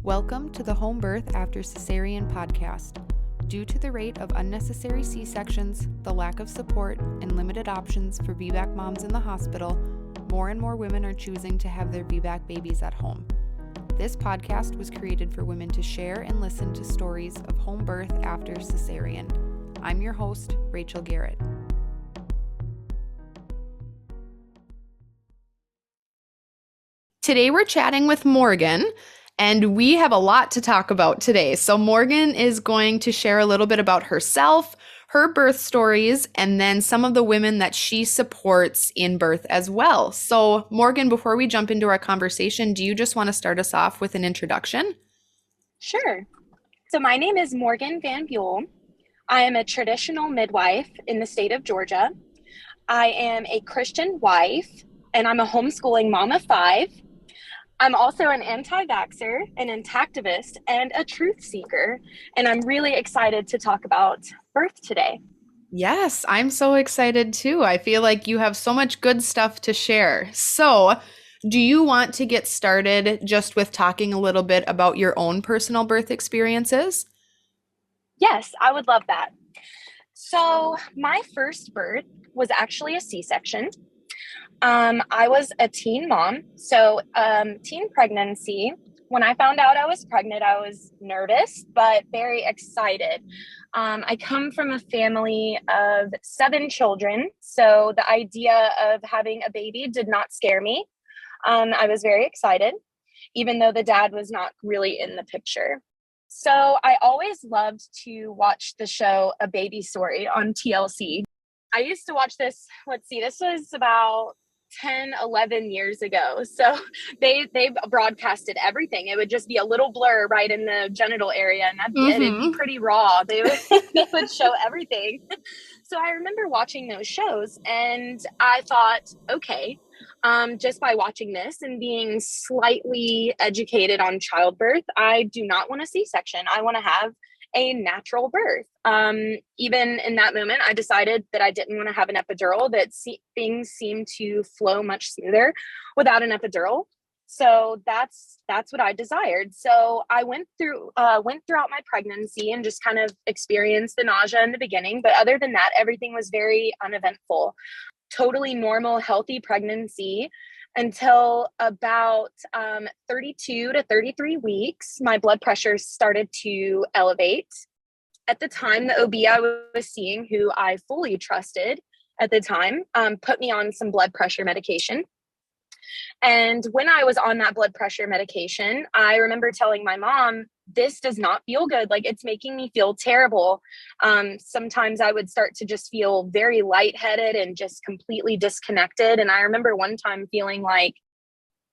Welcome to the Home Birth After Cesarean podcast. Due to the rate of unnecessary C-sections, the lack of support, and limited options for VBAC moms in the hospital, more and more women are choosing to have their VBAC babies at home. This podcast was created for women to share and listen to stories of home birth after cesarean. I'm your host, Rachel Garrett. Today we're chatting with Morgan, and we have a lot to talk about today. So Morgan is going to share a little bit about herself, her birth stories, and then some of the women that she supports in birth as well. So Morgan, before we jump into our conversation, do you just want to start us off with an introduction? Sure. So my name is Morgan Van Buell. I am a traditional midwife in the state of Georgia. I am a Christian wife, and I'm a homeschooling mom of 5. I'm also an anti-vaxxer, an intactivist, and a truth seeker. And I'm really excited to talk about birth today. Yes, I'm so excited too. I feel like you have so much good stuff to share. So, do you want to get started just with talking a little bit about your own personal birth experiences? Yes, I would love that. So my first birth was actually a C-section. I was a teen mom, so teen pregnancy. When I found out I was pregnant, I was nervous, but very excited. I come from a family of 7 children, so the idea of having a baby did not scare me. I was very excited, even though the dad was not really in the picture. So I always loved to watch the show A Baby Story on TLC. I used to watch this, this was about 10, 11 years ago. So they broadcasted everything. It would just be a little blur right in the genital area, and that's it. It'd be pretty raw. They would show everything. So I remember watching those shows, and I thought, okay, just by watching this and being slightly educated on childbirth, I do not want a C-section. I want to have a natural birth. Even in that moment, I decided that I didn't want to have an epidural, that things seemed to flow much smoother without an epidural. So that's what I desired. So I went throughout my pregnancy and just kind of experienced the nausea in the beginning. But other than that, everything was very uneventful. Totally normal, healthy pregnancy until about 32 to 33 weeks. My blood pressure started to elevate. At the time, the OB I was seeing, who I fully trusted at the time, put me on some blood pressure medication. And when I was on that blood pressure medication, I remember telling my mom, this does not feel good. Like, it's making me feel terrible. Sometimes I would start to just feel very lightheaded and just completely disconnected. And I remember one time feeling like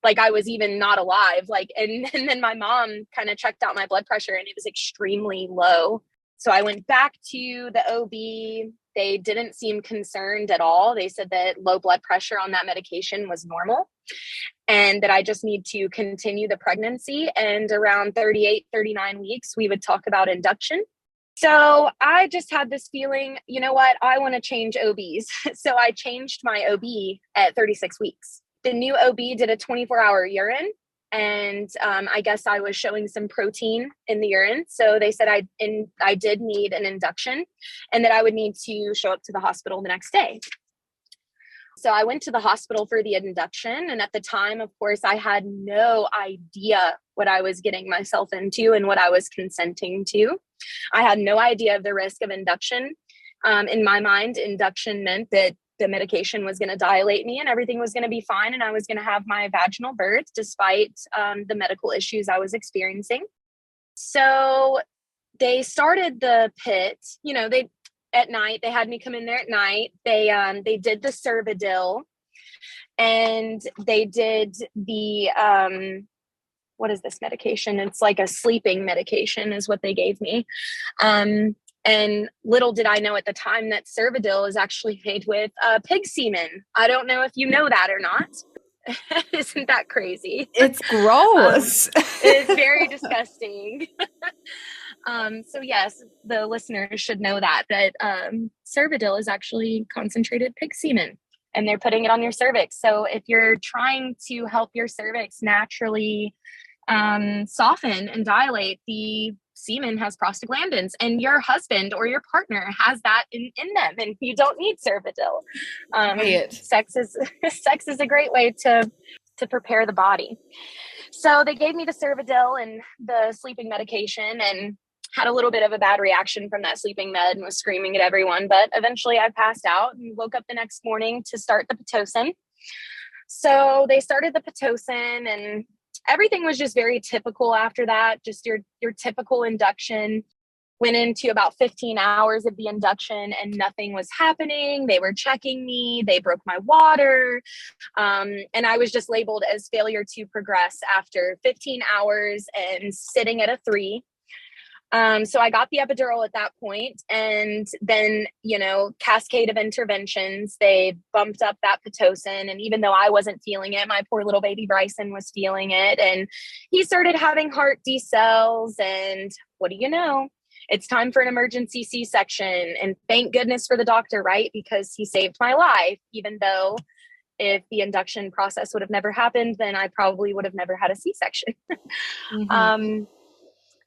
I was even not alive. And then my mom kind of checked out my blood pressure, and it was extremely low. So I went back to the OB. They didn't seem concerned at all. They said that low blood pressure on that medication was normal and that I just need to continue the pregnancy. And around 38, 39 weeks, we would talk about induction. So I just had this feeling, you know what, I want to change OBs. So I changed my OB at 36 weeks. The new OB did a 24-hour urine. And I guess I was showing some protein in the urine. So they said I did need an induction and that I would need to show up to the hospital the next day. So I went to the hospital for the induction. And at the time, of course, I had no idea what I was getting myself into and what I was consenting to. I had no idea of the risk of induction. In my mind, induction meant that the medication was going to dilate me and everything was going to be fine. And I was going to have my vaginal birth despite the medical issues I was experiencing. So they started the pit, at night. They had me come in there at night. They did the Cervidil, and they did the, what is this medication? It's like a sleeping medication is what they gave me. And little did I know at the time that Cervidil is actually made with pig semen. I don't know if you know that or not. Isn't that crazy? It's gross. It's very disgusting. So yes, the listeners should know that Cervidil is actually concentrated pig semen, and they're putting it on your cervix. So if you're trying to help your cervix naturally soften and dilate, the semen has prostaglandins, and your husband or your partner has that in them, and you don't need Cervidil. Right. Sex is a great way to prepare the body. So they gave me the Cervidil and the sleeping medication, and had a little bit of a bad reaction from that sleeping med and was screaming at everyone. But eventually I passed out and woke up the next morning to start the Pitocin. So they started the Pitocin, and everything was just very typical after that. Just your typical induction. Went into about 15 hours of the induction and nothing was happening. They were checking me. They broke my water. And I was just labeled as failure to progress after 15 hours and sitting at a 3. So I got the epidural at that point, and then, cascade of interventions, they bumped up that Pitocin. And even though I wasn't feeling it, my poor little baby Bryson was feeling it, and he started having heart decels. And what do you know? It's time for an emergency C-section. And thank goodness for the doctor, right? Because he saved my life, even though if the induction process would have never happened, then I probably would have never had a C-section. Mm-hmm.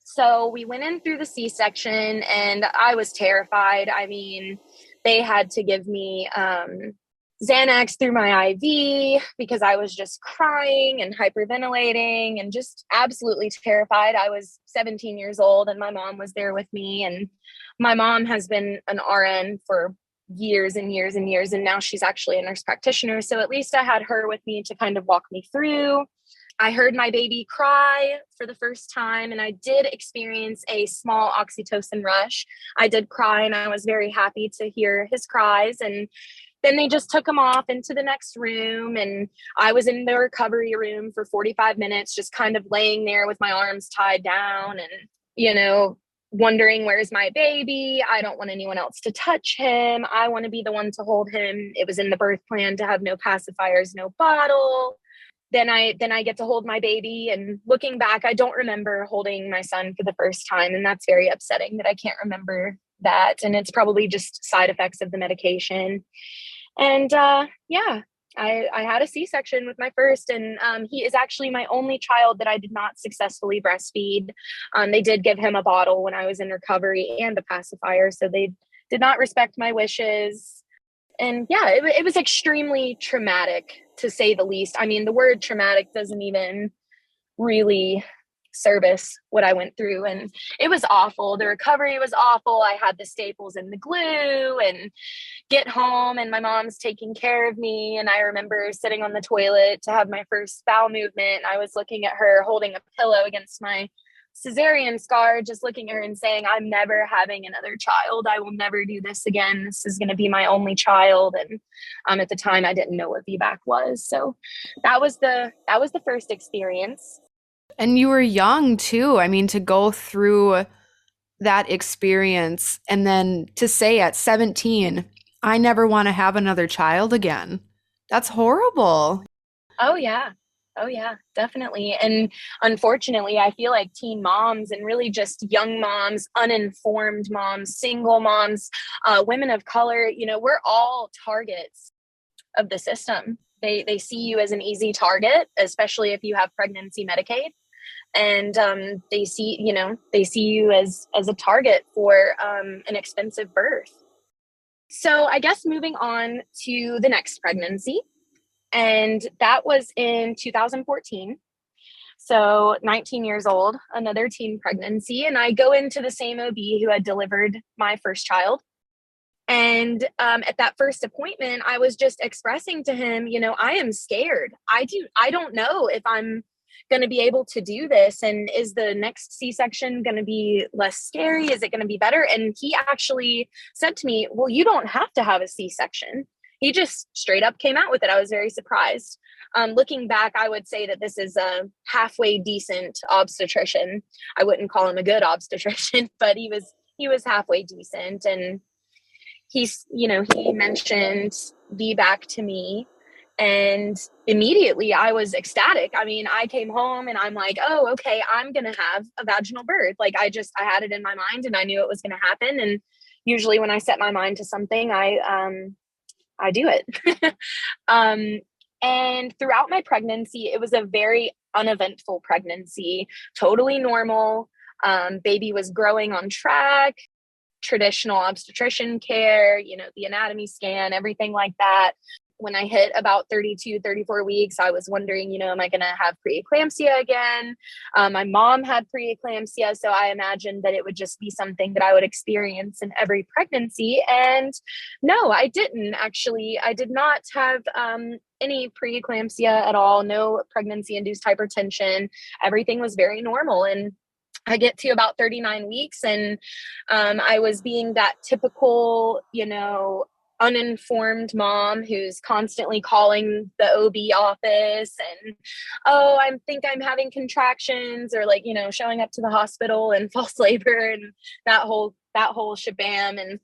So we went in through the C-section, and I was terrified. I mean, they had to give me Xanax through my IV because I was just crying and hyperventilating and just absolutely terrified. I was 17 years old, and my mom was there with me. And my mom has been an RN for years and years and years, and now she's actually a nurse practitioner. So at least I had her with me to kind of walk me through. I heard my baby cry for the first time, and I did experience a small oxytocin rush. I did cry, and I was very happy to hear his cries. And then they just took him off into the next room, and I was in the recovery room for 45 minutes, just kind of laying there with my arms tied down and, wondering, where's my baby? I don't want anyone else to touch him. I want to be the one to hold him. It was in the birth plan to have no pacifiers, no bottle. Then I get to hold my baby, and looking back, I don't remember holding my son for the first time. And that's very upsetting that I can't remember that. And it's probably just side effects of the medication. And I had a C-section with my first, and he is actually my only child that I did not successfully breastfeed. They did give him a bottle when I was in recovery and a pacifier, so they did not respect my wishes. And it was extremely traumatic, to say the least. I mean, the word traumatic doesn't even really service what I went through, and it was awful. The recovery was awful. I had the staples and the glue, and get home, and my mom's taking care of me. And I remember sitting on the toilet to have my first bowel movement. I was looking at her holding a pillow against my cesarean scar, just looking at her and saying, I'm never having another child. I will never do this again. This is going to be my only child. And at the time I didn't know what VBAC was. So that was the first experience. And you were young too. I mean, to go through that experience and then to say at 17, I never want to have another child again. That's horrible. Oh yeah, definitely. And unfortunately, I feel like teen moms, and really just young moms, uninformed moms, single moms, women of color, we're all targets of the system. They see you as an easy target, especially if you have pregnancy Medicaid. And they see you as a target for an expensive birth. So I guess moving on to the next pregnancy, and that was in 2014. So 19 years old, another teen pregnancy, and I go into the same OB who had delivered my first child. And at that first appointment, I was just expressing to him, I am scared. I don't know if I'm going to be able to do this. And is the next C-section going to be less scary? Is it going to be better? And he actually said to me, well, you don't have to have a C-section. He just straight up came out with it. I was very surprised. Looking back, I would say that this is a halfway decent obstetrician. I wouldn't call him a good obstetrician, but he was halfway decent. And he mentioned VBAC to me. And immediately I was ecstatic. I mean, I came home and I'm like, oh, okay, I'm going to have a vaginal birth. Like I had it in my mind and I knew it was going to happen. And usually when I set my mind to something, I do it. And throughout my pregnancy, it was a very uneventful pregnancy, totally normal. Baby was growing on track, traditional obstetrician care, the anatomy scan, everything like that. When I hit about 32, 34 weeks, I was wondering, am I going to have preeclampsia again? My mom had preeclampsia, so I imagined that it would just be something that I would experience in every pregnancy. And no, I didn't actually. I did not have any preeclampsia at all, no pregnancy-induced hypertension. Everything was very normal. And I get to about 39 weeks and I was being that typical, uninformed mom who's constantly calling the OB office and, oh, I think I'm having contractions, or showing up to the hospital and false labor and that whole shabam.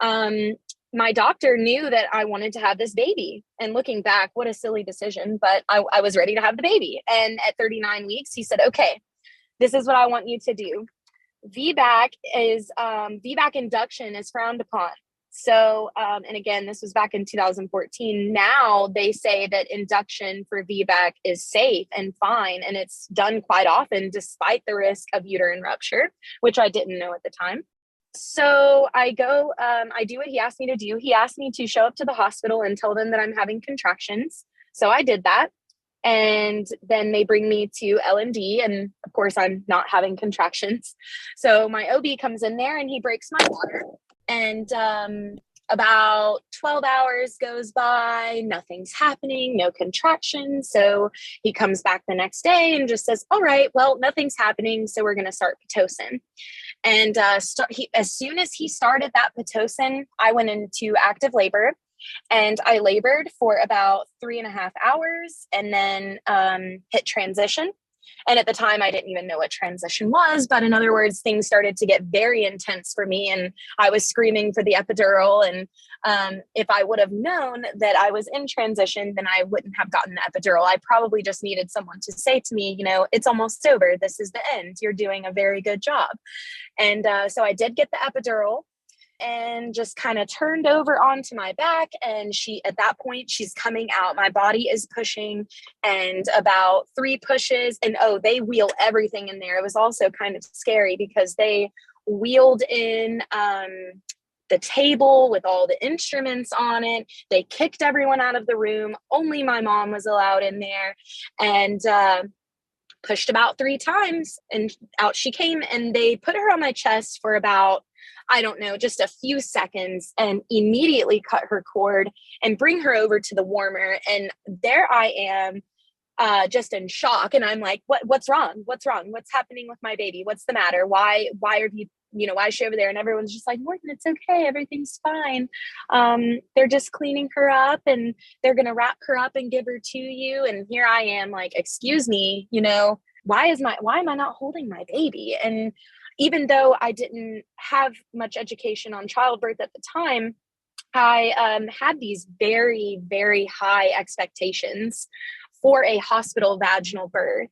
And my doctor knew that I wanted to have this baby. And looking back, what a silly decision, but I was ready to have the baby. And at 39 weeks, he said, okay, this is what I want you to do. VBAC induction is frowned upon. So, and again, this was back in 2014. Now they say that induction for VBAC is safe and fine, and it's done quite often despite the risk of uterine rupture, which I didn't know at the time. So I go, I do what he asked me to do. He asked me to show up to the hospital and tell them that I'm having contractions. So I did that. And then they bring me to L&D, and of course I'm not having contractions. So my OB comes in there and he breaks my water, and about 12 hours goes by, nothing's happening, no contractions. So he comes back the next day and just says, all right, well, nothing's happening, so we're going to start Pitocin. And as soon as he started that Pitocin, I went into active labor. And I labored for about 3.5 hours and then hit transition. And at the time, I didn't even know what transition was. But in other words, things started to get very intense for me. And I was screaming for the epidural. And if I would have known that I was in transition, then I wouldn't have gotten the epidural. I probably just needed someone to say to me, it's almost over. This is the end. You're doing a very good job. And so I did get the epidural. And just kind of turned over onto my back. And at that point, she's coming out. My body is pushing, and about 3 pushes. And they wheel everything in there. It was also kind of scary because they wheeled in the table with all the instruments on it. They kicked everyone out of the room. Only my mom was allowed in there. And pushed about 3 times, and out she came. And they put her on my chest for about, I don't know, just a few seconds, and immediately cut her cord and bring her over to the warmer. And there I am, just in shock. And I'm like, what's wrong? What's wrong? What's happening with my baby? What's the matter? Why are you, why is she over there? And everyone's just like, Morgan, it's okay. Everything's fine. They're just cleaning her up, and they're going to wrap her up and give her to you. And here I am like, excuse me, why am I not holding my baby? And even though I didn't have much education on childbirth at the time, I had these very, very high expectations for a hospital vaginal birth.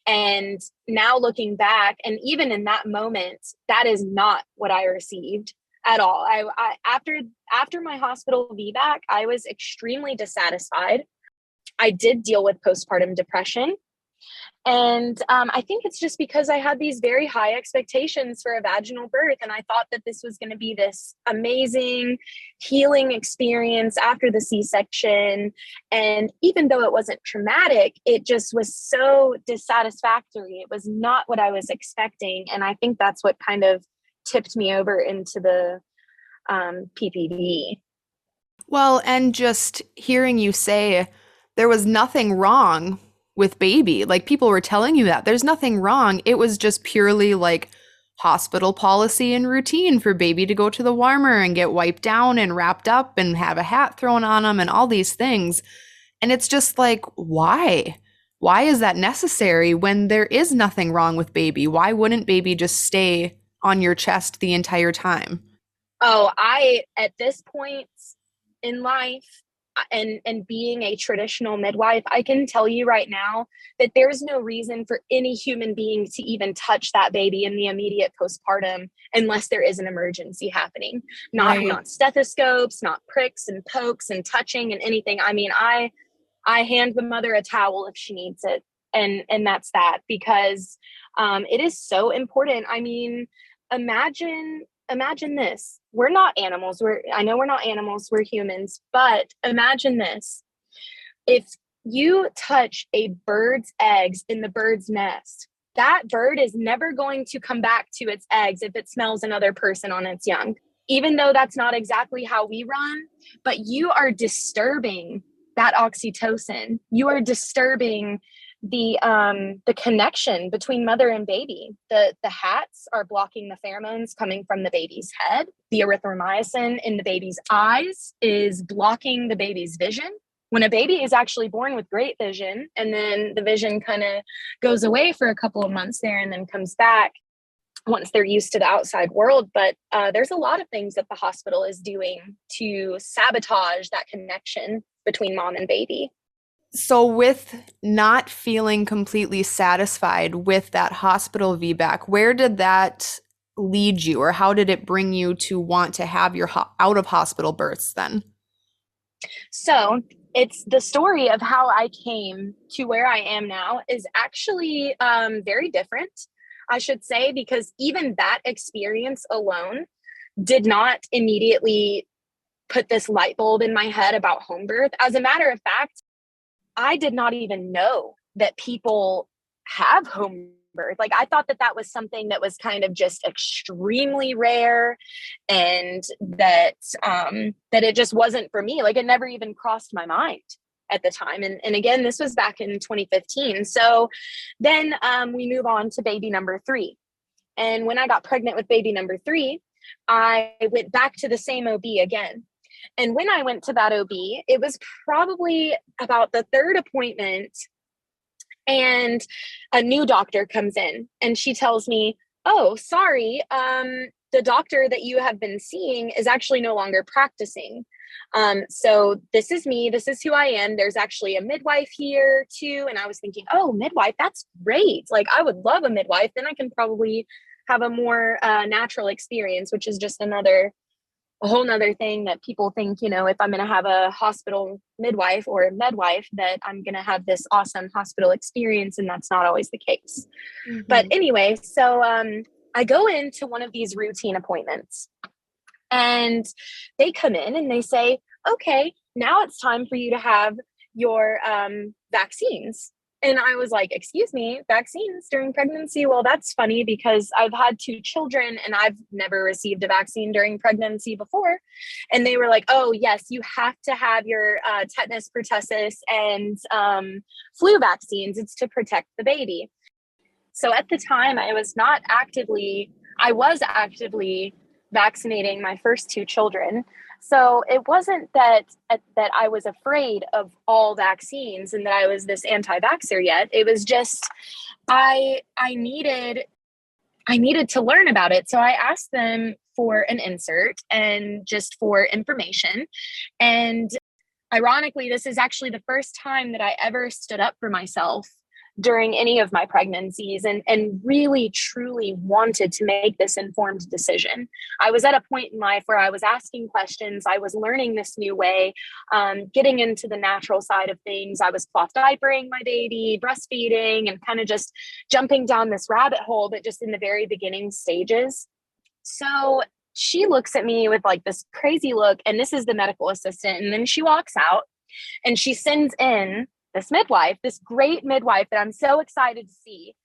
And now looking back, and even in that moment, that is not what I received at all. I after my hospital VBAC, I was extremely dissatisfied. I did deal with postpartum depression. And I think it's just because I had these very high expectations for a vaginal birth. And I thought that this was going to be this amazing healing experience after the C-section. And even though it wasn't traumatic, it just was so dissatisfactory. It was not what I was expecting. And I think that's what kind of tipped me over into the PPD. Well, and just hearing you say there was nothing wrong with baby, like people were telling you that there's nothing wrong. It was just purely like hospital policy and routine for baby to go to the warmer and get wiped down and wrapped up and have a hat thrown on them and all these things. And it's just like, why? Why is that necessary when there is nothing wrong with baby? Why wouldn't baby just stay on your chest the entire time? Oh, at this point in life, and being a traditional midwife, I can tell you right now that there's no reason for any human being to even touch that baby in the immediate postpartum unless there is an emergency happening. Not stethoscopes, not pricks and pokes and touching and anything. I mean, I I hand the mother a towel if she needs it. And that's that, because it is so important. I mean, imagine this. We're not animals. I know we're not animals, we're humans, but imagine this. If you touch a bird's eggs in the bird's nest, that bird is never going to come back to its eggs if it smells another person on its young, even though that's not exactly how we run. But you are disturbing that oxytocin. You are disturbing the connection between mother and baby. The hats are blocking the pheromones coming from the baby's head. The erythromycin in the baby's eyes is blocking the baby's vision. When a baby is actually born with great vision, and then the vision kind of goes away for a couple of months there and then comes back once they're used to the outside world. But there's a lot of things that the hospital is doing to sabotage that connection between mom and baby. So with not feeling completely satisfied with that hospital VBAC, where did that lead you, or how did it bring you to want to have your out of hospital births then? So it's the story of how I came to where I am now is actually very different, I should say, because even that experience alone did not immediately put this light bulb in my head about home birth. As a matter of fact, I did not even know that people have home birth. Like, I thought that was something that was kind of just extremely rare, and that it just wasn't for me. Like, it never even crossed my mind at the time. And again, this was back in 2015. So then we move on to baby number 3. And when I got pregnant with baby number 3, I went back to the same OB again. And when I went to that OB, it was probably about the 3rd appointment, and a new doctor comes in and she tells me, "Oh, sorry, the doctor that you have been seeing is actually no longer practicing. So this is me. This is who I am. There's actually a midwife here too." And I was thinking, oh, midwife, that's great. Like, I would love a midwife. Then I can probably have a more natural experience, which is just a whole nother thing that people think, if I'm going to have a hospital midwife or a midwife, that I'm going to have this awesome hospital experience. And that's not always the case. Mm-hmm. But anyway, so I go into one of these routine appointments, and they come in and they say, "Okay, now it's time for you to have your vaccines." And I was like, "Excuse me, vaccines during pregnancy?" Well, that's funny, because I've had 2 children and I've never received a vaccine during pregnancy before. And they were like, "Oh, yes, you have to have your tetanus, pertussis, and flu vaccines. It's to protect the baby." So at the time, I was actively vaccinating my first 2 children. So it wasn't that I was afraid of all vaccines and that I was this anti-vaxxer yet. It was just I needed to learn about it. So I asked them for an insert and just for information. And ironically, this is actually the first time that I ever stood up for myself during any of my pregnancies, and really truly wanted to make this informed decision. I was at a point in life where I was asking questions. I was learning this new way, getting into the natural side of things. I was cloth diapering my baby, breastfeeding, and kind of just jumping down this rabbit hole, but just in the very beginning stages. So she looks at me with like this crazy look, and this is the medical assistant. And then she walks out and she sends in this midwife, this great midwife that I'm so excited to see.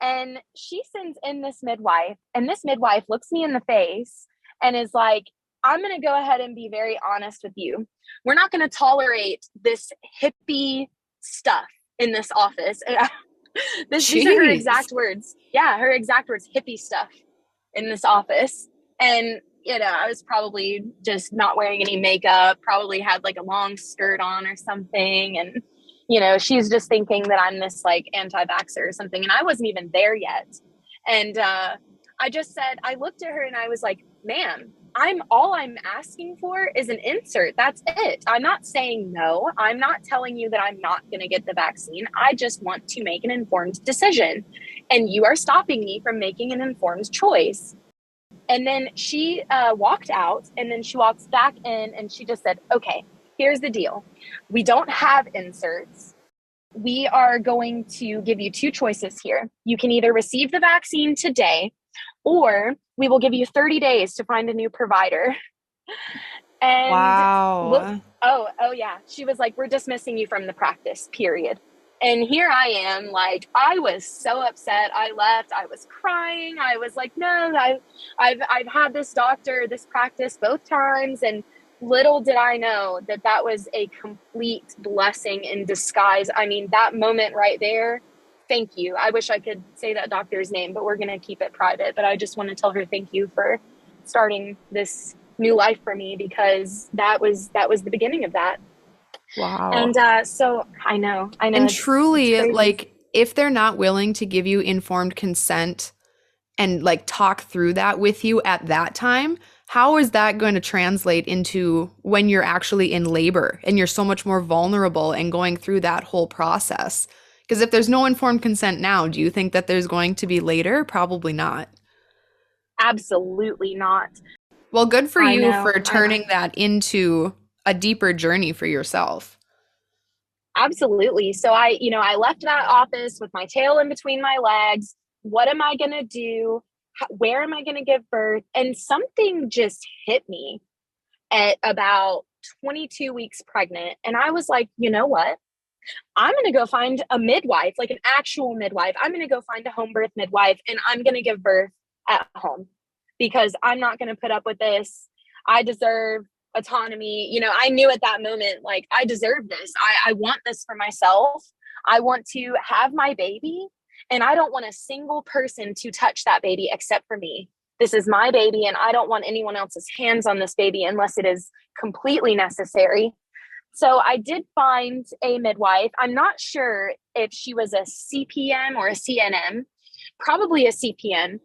And she sends in this midwife, and this midwife looks me in the face and is like, "I'm going to go ahead and be very honest with you. We're not going to tolerate this hippie stuff in this office." These are her exact words. Yeah, her exact words, "hippie stuff in this office." And I was probably just not wearing any makeup, probably had like a long skirt on or something. And she's just thinking that I'm this like anti-vaxxer or something. And I wasn't even there yet. And I looked at her and I was like, "Ma'am, all I'm asking for is an insert. That's it. I'm not saying no. I'm not telling you that I'm not going to get the vaccine. I just want to make an informed decision. And you are stopping me from making an informed choice." And then she walked out, and then she walks back in and she just said, "Okay, here's the deal. We don't have inserts. We are going to give you two choices here. You can either receive the vaccine today, or we will give you 30 days to find a new provider. And look, Wow. oh yeah. She was like, we're dismissing you from the practice, period. And here I am, like, I was so upset. I left. I was crying. I was like, no, I've had this doctor, this practice both times. And little did I know that that was a complete blessing in disguise. I mean, that moment right there, thank you. I wish I could say that doctor's name, but we're going to keep it private. But I just want to tell her thank you for starting this new life for me, because that was the beginning of that. Wow. And so I know. And truly, it's like, if they're not willing to give you informed consent and like talk through that with you at that time, how is that going to translate into when you're actually in labor and you're so much more vulnerable and going through that whole process? Because if there's no informed consent now, do you think that there's going to be later? Probably not. Absolutely not. Well, good for I you know. for turning that into a deeper journey for yourself. Absolutely. So I left that office with my tail in between my legs. What am I going to do? Where am I going to give birth? And something just hit me at about 22 weeks pregnant. And I was like, you know what? I'm going to go find a midwife, like an actual midwife. I'm going to go find a home birth midwife, and I'm going to give birth at home, because I'm not going to put up with this. I deserve autonomy. I knew at that moment, like, I deserve this. I want this for myself. I want to have my baby, and I don't want a single person to touch that baby except for me. This is my baby, and I don't want anyone else's hands on this baby unless it is completely necessary. So I did find a midwife. I'm not sure if she was a CPM or a CNM, probably a CPN.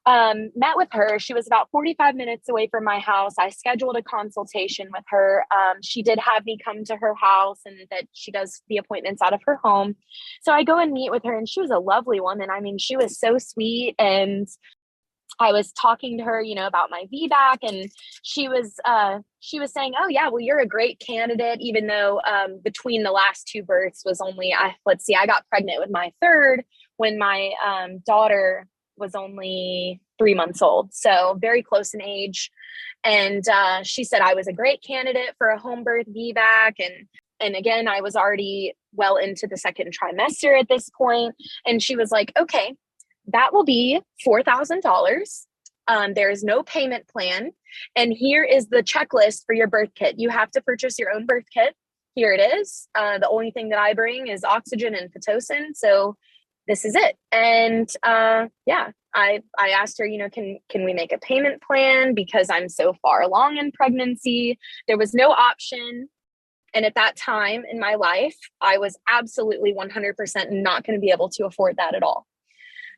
Met with her. She was about 45 minutes away from my house. I scheduled a consultation with her. She did have me come to her house, and that she does the appointments out of her home. So I go and meet with her, and she was a lovely woman. I mean, she was so sweet. And I was talking to her, about my VBAC, and she was saying, oh yeah, well, you're a great candidate, even though between the last two births was only, I got pregnant with my third when my daughter was only 3 months old. So very close in age. And she said I was a great candidate for a home birth VBAC. And again, I was already well into the second trimester at this point. And she was like, okay, that will be $4,000. There is no payment plan. And here is the checklist for your birth kit. You have to purchase your own birth kit. Here it is. The only thing that I bring is oxygen and Pitocin. So this is it. And I asked her, can we make a payment plan, because I'm so far along in pregnancy? There was no option. And at that time in my life, I was absolutely 100% not going to be able to afford that at all.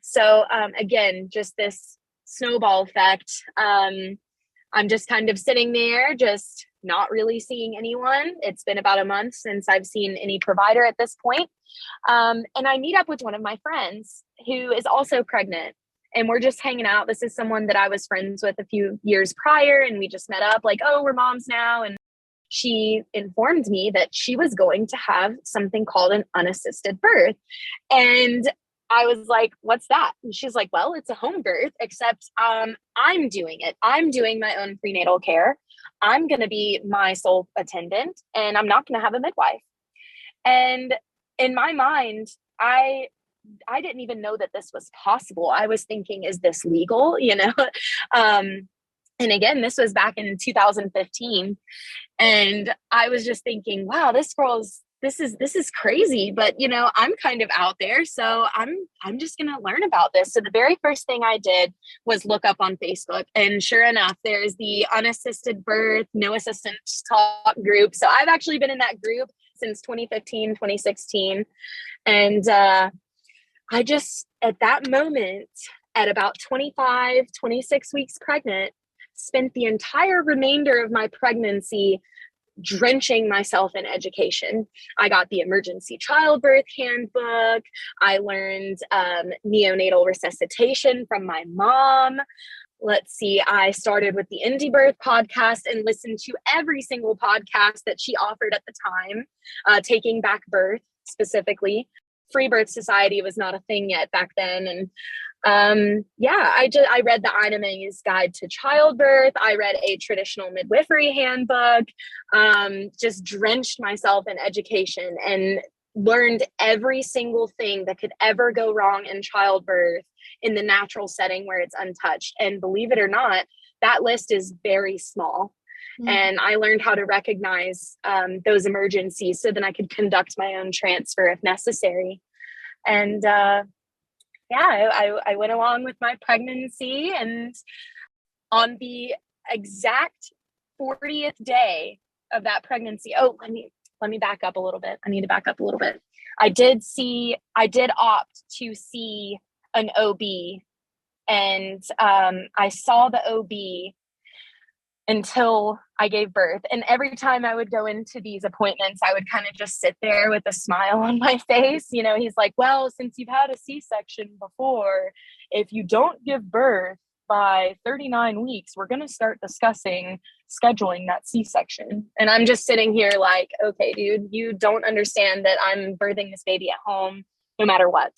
So again, just this snowball effect. I'm just kind of sitting there, just not really seeing anyone. It's been about a month since I've seen any provider at this point. And I meet up with one of my friends who is also pregnant, and we're just hanging out. This is someone that I was friends with a few years prior, and we just met up like, oh, we're moms now. And she informed me that she was going to have something called an unassisted birth. And I was like, what's that? And she's like, well, it's a home birth, except I'm doing it. I'm doing my own prenatal care. I'm going to be my sole attendant, and I'm not going to have a midwife. And in my mind, I didn't even know that this was possible. I was thinking, is this legal? And again, this was back in 2015. And I was just thinking, wow, this is crazy, but I'm kind of out there. So I'm just going to learn about this. So the very first thing I did was look up on Facebook, and sure enough, there's the unassisted birth, no assistance talk group. So I've actually been in that group since 2015, 2016. And I just, at that moment, at about 25, 26 weeks pregnant, spent the entire remainder of my pregnancy drenching myself in education. I got the emergency childbirth handbook. I learned neonatal resuscitation from my mom. let's see, I started with the Indie Birth podcast and listened to every single podcast that she offered at the time, Taking Back Birth specifically. Free Birth Society was not a thing yet back then. And I read the Ina May's Guide to Childbirth. I read a traditional midwifery handbook, just drenched myself in education and learned every single thing that could ever go wrong in childbirth in the natural setting where it's untouched. And believe it or not, that list is very small. Mm-hmm. And I learned how to recognize those emergencies so then I could conduct my own transfer if necessary. And I went along with my pregnancy, and on the exact 40th day of that pregnancy, let me back up a little bit. I need to back up a little bit. I did opt to see an OB, and I saw the OB until I gave birth. And every time I would go into these appointments, I would kind of just sit there with a smile on my face. You know, he's like, well, since you've had a C-section before, if you don't give birth by 39 weeks, we're going to start discussing scheduling that C-section. And I'm just sitting here like, okay, dude, you don't understand that I'm birthing this baby at home no matter what.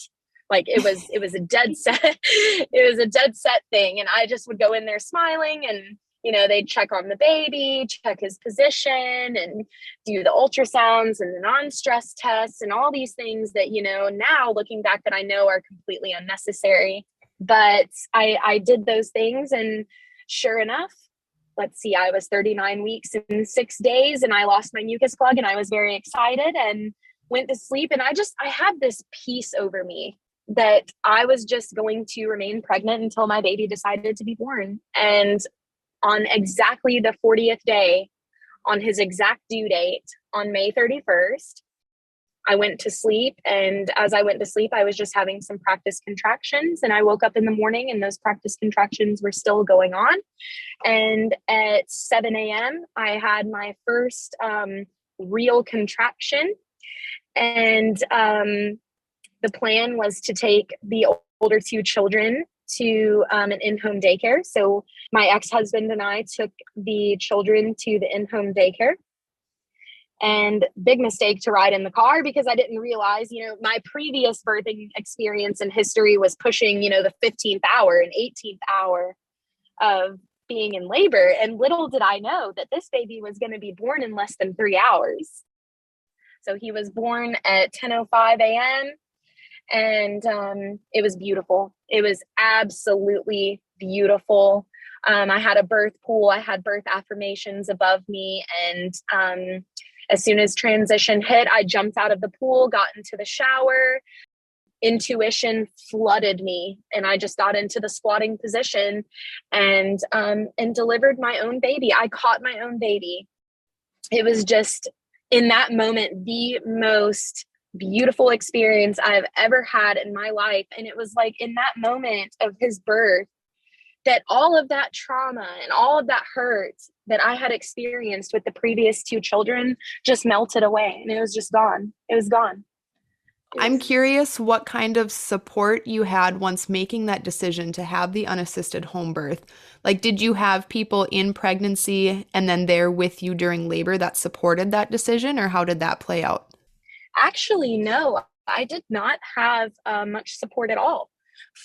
Like it was a dead set. It was a dead set thing. And I just would go in there smiling, and you know, they'd check on the baby, check his position, and do the ultrasounds and the non-stress tests and all these things that, you know, now looking back that I know are completely unnecessary. But I did those things, and sure enough, let's see, I was 39 weeks and 6 days, and I lost my mucus plug, and I was very excited and went to sleep. And I had this peace over me that I was just going to remain pregnant until my baby decided to be born. And on exactly the 40th day, on his exact due date, on May 31st, I went to sleep. And as I went to sleep, I was just having some practice contractions. And I woke up in the morning, and those practice contractions were still going on. And at 7 a.m., I had my first real contraction. And the plan was to take the older two children to an in-home daycare. So my ex-husband and I took the children to the in-home daycare. And big mistake to ride in the car, because I didn't realize, you know, my previous birthing experience and history was pushing, you know, the 15th hour and 18th hour of being in labor. And little did I know that this baby was going to be born in less than 3 hours. So he was born at 10:05 a.m. And it was beautiful. It was absolutely beautiful. I had a birth pool. I had birth affirmations above me. And as soon as transition hit, I jumped out of the pool, got into the shower. Intuition flooded me, and I just got into the squatting position and delivered my own baby. I caught my own baby. It was just, in that moment, the most beautiful experience I've ever had in my life. And it was like in that moment of his birth that all of that trauma and all of that hurt that I had experienced with the previous two children just melted away, and it was just gone. It was gone. I'm curious what kind of support you had once making that decision to have the unassisted home birth. Like, did you have people in pregnancy and then there with you during labor that supported that decision, or how did that play out? Actually, no, I did not have much support at all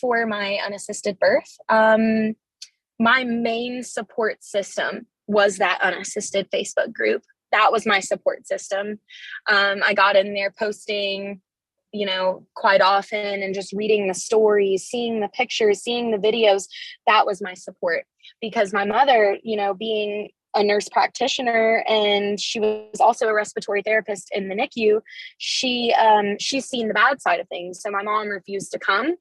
for my unassisted birth. My main support system was that unassisted Facebook group. That was my support system. I got in there posting, you know, quite often, and just reading the stories, seeing the pictures, seeing the videos. That was my support, because my mother, you know, being a nurse practitioner, and she was also a respiratory therapist in the NICU. She's seen the bad side of things. So my mom refused to come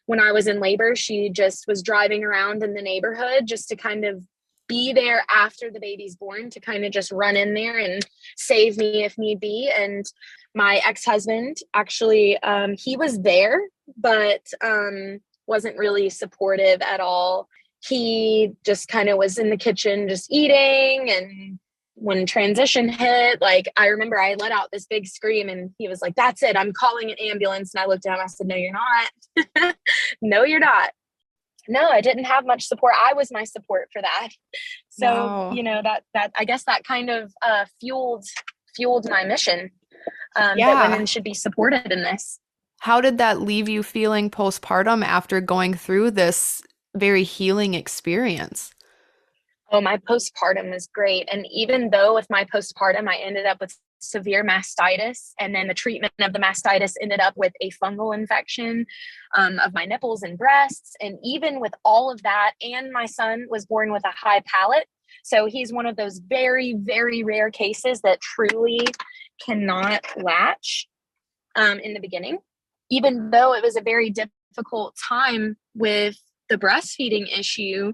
when I was in labor. She just was driving around in the neighborhood just to kind of be there after the baby's born, to kind of just run in there and save me if need be. And my ex-husband, actually, he was there, but wasn't really supportive at all. He just kind of was in the kitchen just eating. And when transition hit, like, I remember I let out this big scream, and he was like, "That's it, I'm calling an ambulance." And I looked at him, I said, "No, you're not." "No, you're not." No, I didn't have much support. I was my support for that. So, Wow. that I guess that kind of fueled my mission, that Yeah. women should be supported in this. How did that leave you feeling postpartum after going through this very healing experience? Oh, my postpartum was great. And even though with my postpartum, I ended up with severe mastitis, and then the treatment of the mastitis ended up with a fungal infection of my nipples and breasts. And even with all of that, and my son was born with a high palate. So he's one of those very, very rare cases that truly cannot latch in the beginning. Even though it was a very difficult time with the breastfeeding issue,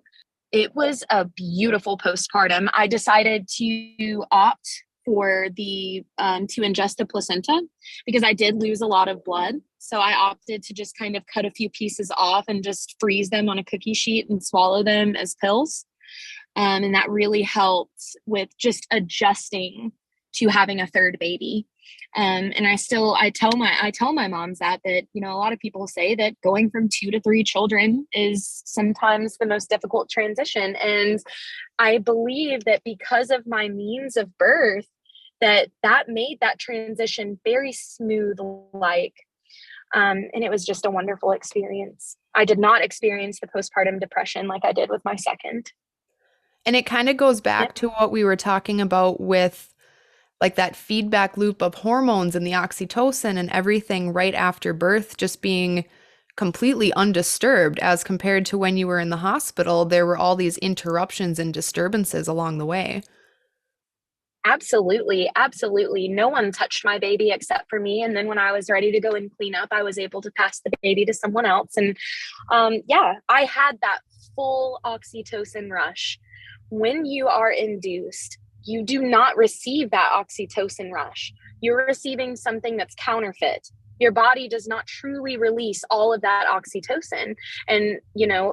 it was a beautiful postpartum. I decided to opt for the to ingest the placenta because I did lose a lot of blood. So I opted to just kind of cut a few pieces off and just freeze them on a cookie sheet and swallow them as pills. And that really helped with just adjusting to having a third baby. And I tell my moms that, a lot of people say that going from 2 to 3 children is sometimes the most difficult transition. And I believe that because of my means of birth, that made that transition very smooth, and it was just a wonderful experience. I did not experience the postpartum depression like I did with my second. And it kind of goes Yeah. back to what we were talking about with like that feedback loop of hormones and the oxytocin and everything right after birth just being completely undisturbed as compared to when you were in the hospital. There were all these interruptions and disturbances along the way. Absolutely. Absolutely. No one touched my baby except for me. And then when I was ready to go and clean up, I was able to pass the baby to someone else. And I had that full oxytocin rush. When you are induced, you do not receive that oxytocin rush. You're receiving something that's counterfeit. Your body does not truly release all of that oxytocin. And,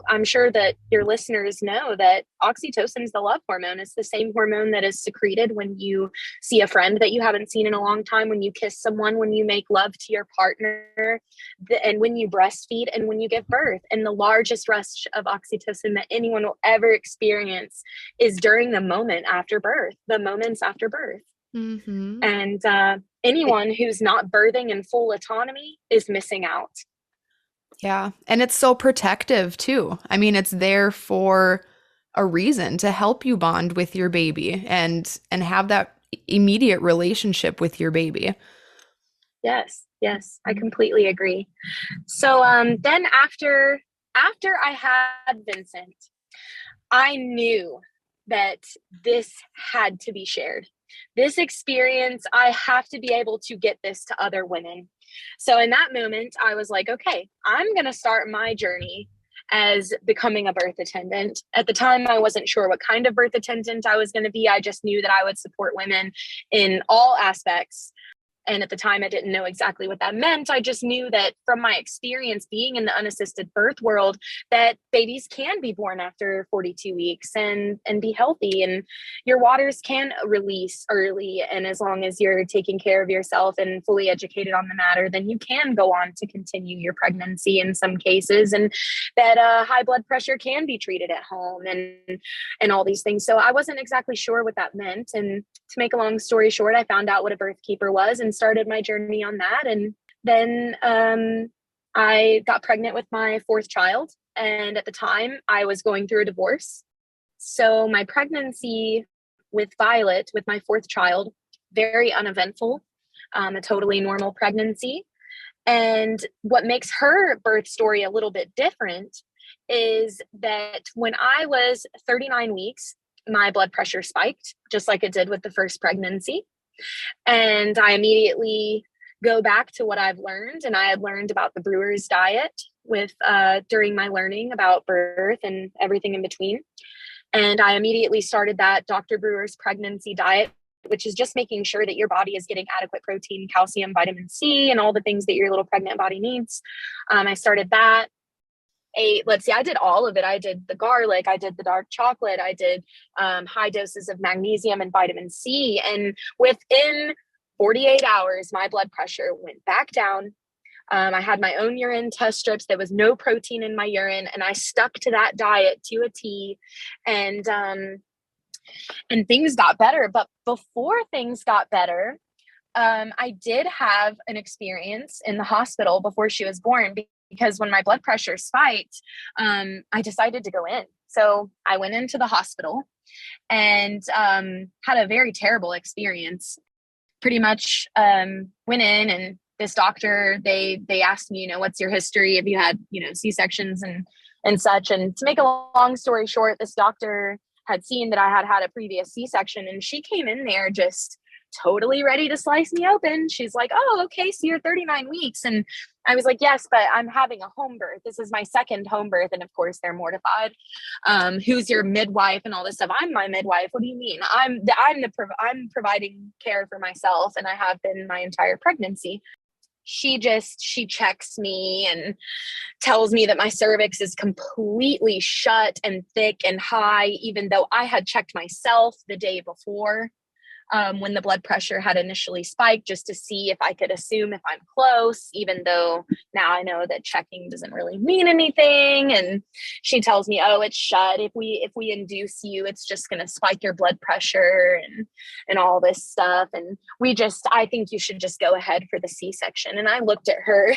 I'm sure that your listeners know that oxytocin is the love hormone. It's the same hormone that is secreted when you see a friend that you haven't seen in a long time, when you kiss someone, when you make love to your partner, and when you breastfeed and when you give birth. And the largest rush of oxytocin that anyone will ever experience is during the moment after birth, the moments after birth. Mm-hmm. And anyone who's not birthing in full autonomy is missing out. Yeah. And it's so protective too. I mean, it's there for a reason to help you bond with your baby and have that immediate relationship with your baby. Yes, I completely agree. So then after I had Vincent, I knew that this had to be shared. This experience, I have to be able to get this to other women. So in that moment, I was like, okay, I'm going to start my journey as becoming a birth attendant. At the time, I wasn't sure what kind of birth attendant I was going to be. I just knew that I would support women in all aspects. And at the time, I didn't know exactly what that meant. I just knew that from my experience being in the unassisted birth world, that babies can be born after 42 weeks and be healthy. And your waters can release early. And as long as you're taking care of yourself and fully educated on the matter, then you can go on to continue your pregnancy in some cases. And that high blood pressure can be treated at home and all these things. So I wasn't exactly sure what that meant. And to make a long story short, I found out what a birth keeper was and started my journey on that. And then I got pregnant with my 4th child. And at the time, I was going through a divorce. So my pregnancy with Violet, with my 4th child, very uneventful, a totally normal pregnancy. And what makes her birth story a little bit different is that when I was 39 weeks, my blood pressure spiked, just like it did with the first pregnancy. And I immediately go back to what I've learned. And I had learned about the brewer's diet during my learning about birth and everything in between. And I immediately started that Dr. Brewer's pregnancy diet, which is just making sure that your body is getting adequate protein, calcium, vitamin C, and all the things that your little pregnant body needs. I started that. I did all of it. I did the garlic, I did the dark chocolate, I did high doses of magnesium and vitamin C. And within 48 hours, my blood pressure went back down. I had my own urine test strips. There was no protein in my urine, and I stuck to that diet to a T. And things got better. But before things got better, I did have an experience in the hospital before she was born, because when my blood pressure spiked, I decided to go in. So I went into the hospital and had a very terrible experience. Pretty much went in, and this doctor, they asked me, what's your history? Have you had, C-sections and such? And to make a long story short, this doctor had seen that I had had a previous C-section, and she came in there just totally ready to slice me open. She's like, oh, okay, so you're 39 weeks. And I was like, yes, but I'm having a home birth. This is my second home birth. And of course they're mortified. Who's your midwife and all this stuff? I'm my midwife. What do you mean? I'm providing care for myself, and I have been my entire pregnancy. She checks me and tells me that my cervix is completely shut and thick and high, even though I had checked myself the day before. When the blood pressure had initially spiked, just to see if I could assume if I'm close, even though now I know that checking doesn't really mean anything. And she tells me, oh, it's shut. If we induce you, it's just going to spike your blood pressure and all this stuff. And I think you should just go ahead for the C-section. And I looked at her,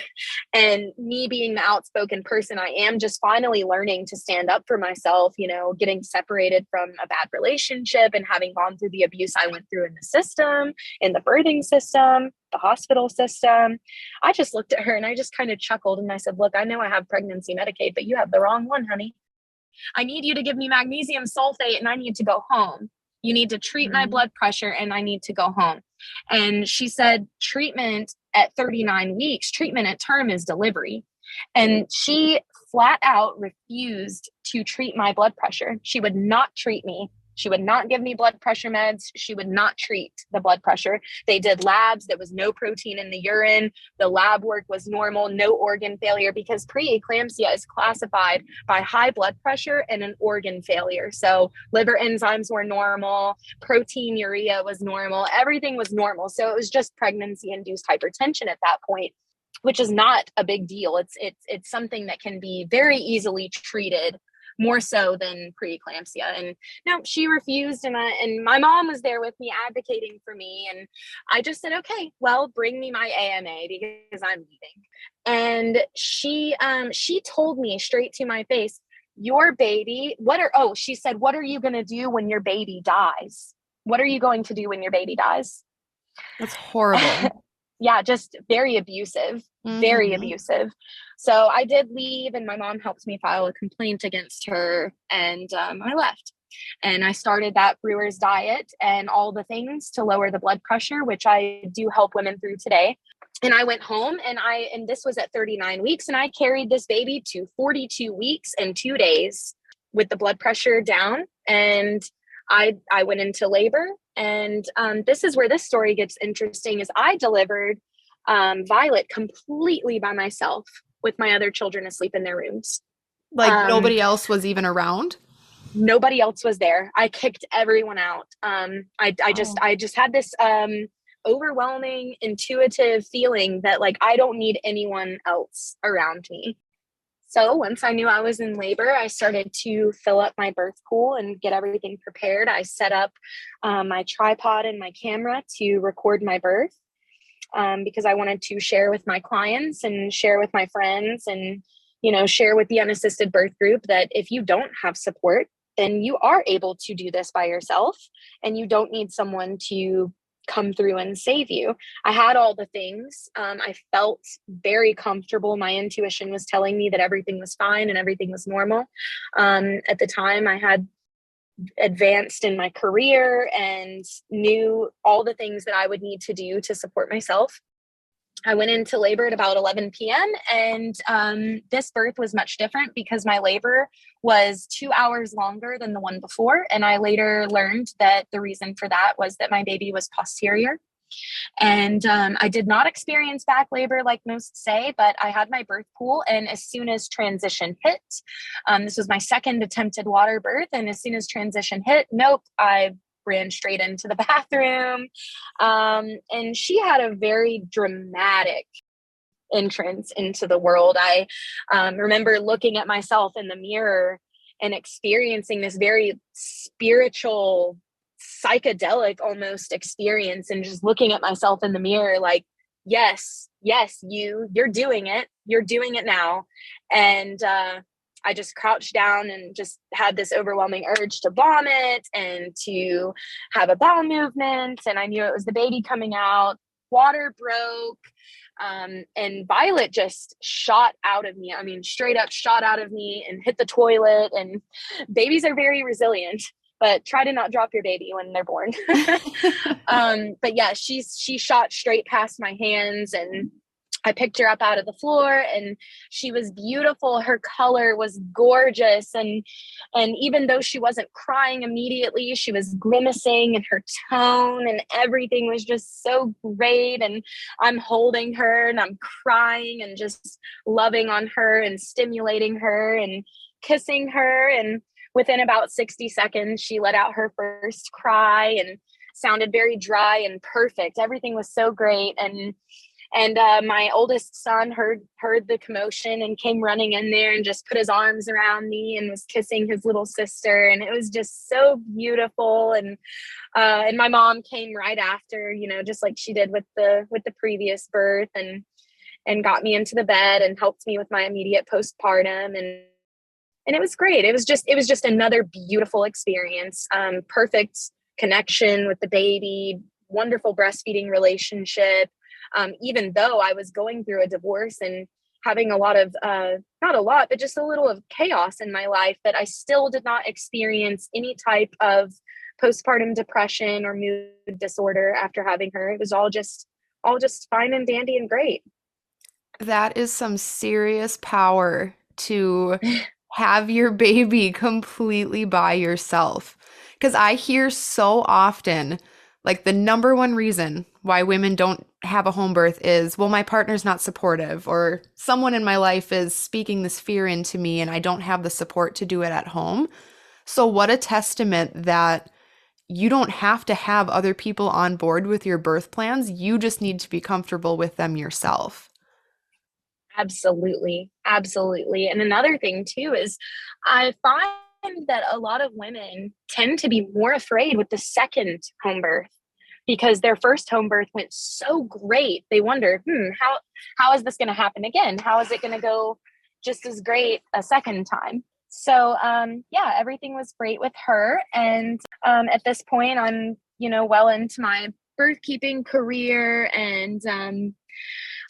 and me being the outspoken person I am, just finally learning to stand up for myself, getting separated from a bad relationship and having gone through the abuse I went through in the system, in the birthing system, the hospital system. I just looked at her and I just kind of chuckled, and I said, look, I know I have pregnancy Medicaid, but you have the wrong one, honey. I need you to give me magnesium sulfate, and I need to go home. You need to treat my blood pressure, and I need to go home. And she said, treatment at 39 weeks, treatment at term is delivery. And she flat out refused to treat my blood pressure. She would not treat me. She would not give me blood pressure meds. She would not treat the blood pressure. They did labs. There was no protein in the urine. The lab work was normal, no organ failure, because preeclampsia is classified by high blood pressure and an organ failure. So liver enzymes were normal. Proteinuria was normal. Everything was normal. So it was just pregnancy-induced hypertension at that point, which is not a big deal. It's something that can be very easily treated, more so than preeclampsia. And no, she refused. And my mom was there with me advocating for me. And I just said, okay, well, bring me my AMA because I'm leaving. And she told me straight to my face, your baby, she said, what are you going to do when your baby dies? What are you going to do when your baby dies? That's horrible. Yeah, just very abusive, very abusive. So I did leave, and my mom helped me file a complaint against her, and I left. And I started that brewer's diet and all the things to lower the blood pressure, which I do help women through today. And I went home, and this was at 39 weeks, and I carried this baby to 42 weeks and 2 days with the blood pressure down. And I went into labor. And this is where this story gets interesting, is I delivered Violet completely by myself with my other children asleep in their rooms. Like nobody else was even around? Nobody else was there. I kicked everyone out. I just had this overwhelming, intuitive feeling that like, I don't need anyone else around me. So once I knew I was in labor, I started to fill up my birth pool and get everything prepared. I set up my tripod and my camera to record my birth because I wanted to share with my clients and share with my friends and, share with the unassisted birth group that if you don't have support, then you are able to do this by yourself, and you don't need someone to come through and save you. I had all the things. I felt very comfortable. My intuition was telling me that everything was fine and everything was normal. At the time, I had advanced in my career and knew all the things that I would need to do to support myself. I went into labor at about 11 p.m. and this birth was much different because my labor was 2 hours longer than the one before. And I later learned that the reason for that was that my baby was posterior. And I did not experience back labor like most say, but I had my birth pool. And as soon as transition hit, this was my second attempted water birth. And as soon as transition hit, I ran straight into the bathroom. And she had a very dramatic entrance into the world. I remember looking at myself in the mirror and experiencing this very spiritual, psychedelic almost experience, and just looking at myself in the mirror like, yes, you're doing it now. And I just crouched down and just had this overwhelming urge to vomit and to have a bowel movement. And I knew it was the baby coming out. Water broke. And Violet just shot out of me. I mean, straight up shot out of me and hit the toilet. And babies are very resilient, but try to not drop your baby when they're born. But yeah, she shot straight past my hands, and I picked her up out of the floor, and she was beautiful. Her color was gorgeous. And even though she wasn't crying immediately, she was grimacing, and her tone and everything was just so great. And I'm holding her and I'm crying and just loving on her and stimulating her and kissing her. And within about 60 seconds, she let out her first cry and sounded very dry and perfect. Everything was so great. And my oldest son heard the commotion and came running in there and just put his arms around me and was kissing his little sister. And it was just so beautiful. And my mom came right after, just like she did with the previous birth, and got me into the bed and helped me with my immediate postpartum. And it was great. It was just another beautiful experience. Perfect connection with the baby, wonderful breastfeeding relationship. Even though I was going through a divorce and having a lot of, not a lot, but just a little of chaos in my life, that I still did not experience any type of postpartum depression or mood disorder after having her. It was all just fine and dandy and great. That is some serious power to have your baby completely by yourself. Because I hear so often, like, the number one reason why women don't have a home birth is, well, my partner's not supportive, or someone in my life is speaking this fear into me and I don't have the support to do it at home. So what a testament that you don't have to have other people on board with your birth plans. You just need to be comfortable with them yourself. Absolutely. Absolutely. And another thing too is I find that a lot of women tend to be more afraid with the second home birth, because their first home birth went so great. They wonder, how is this going to happen again? How is it going to go just as great a second time? So, everything was great with her. And at this point, I'm, well into my birth keeping career. And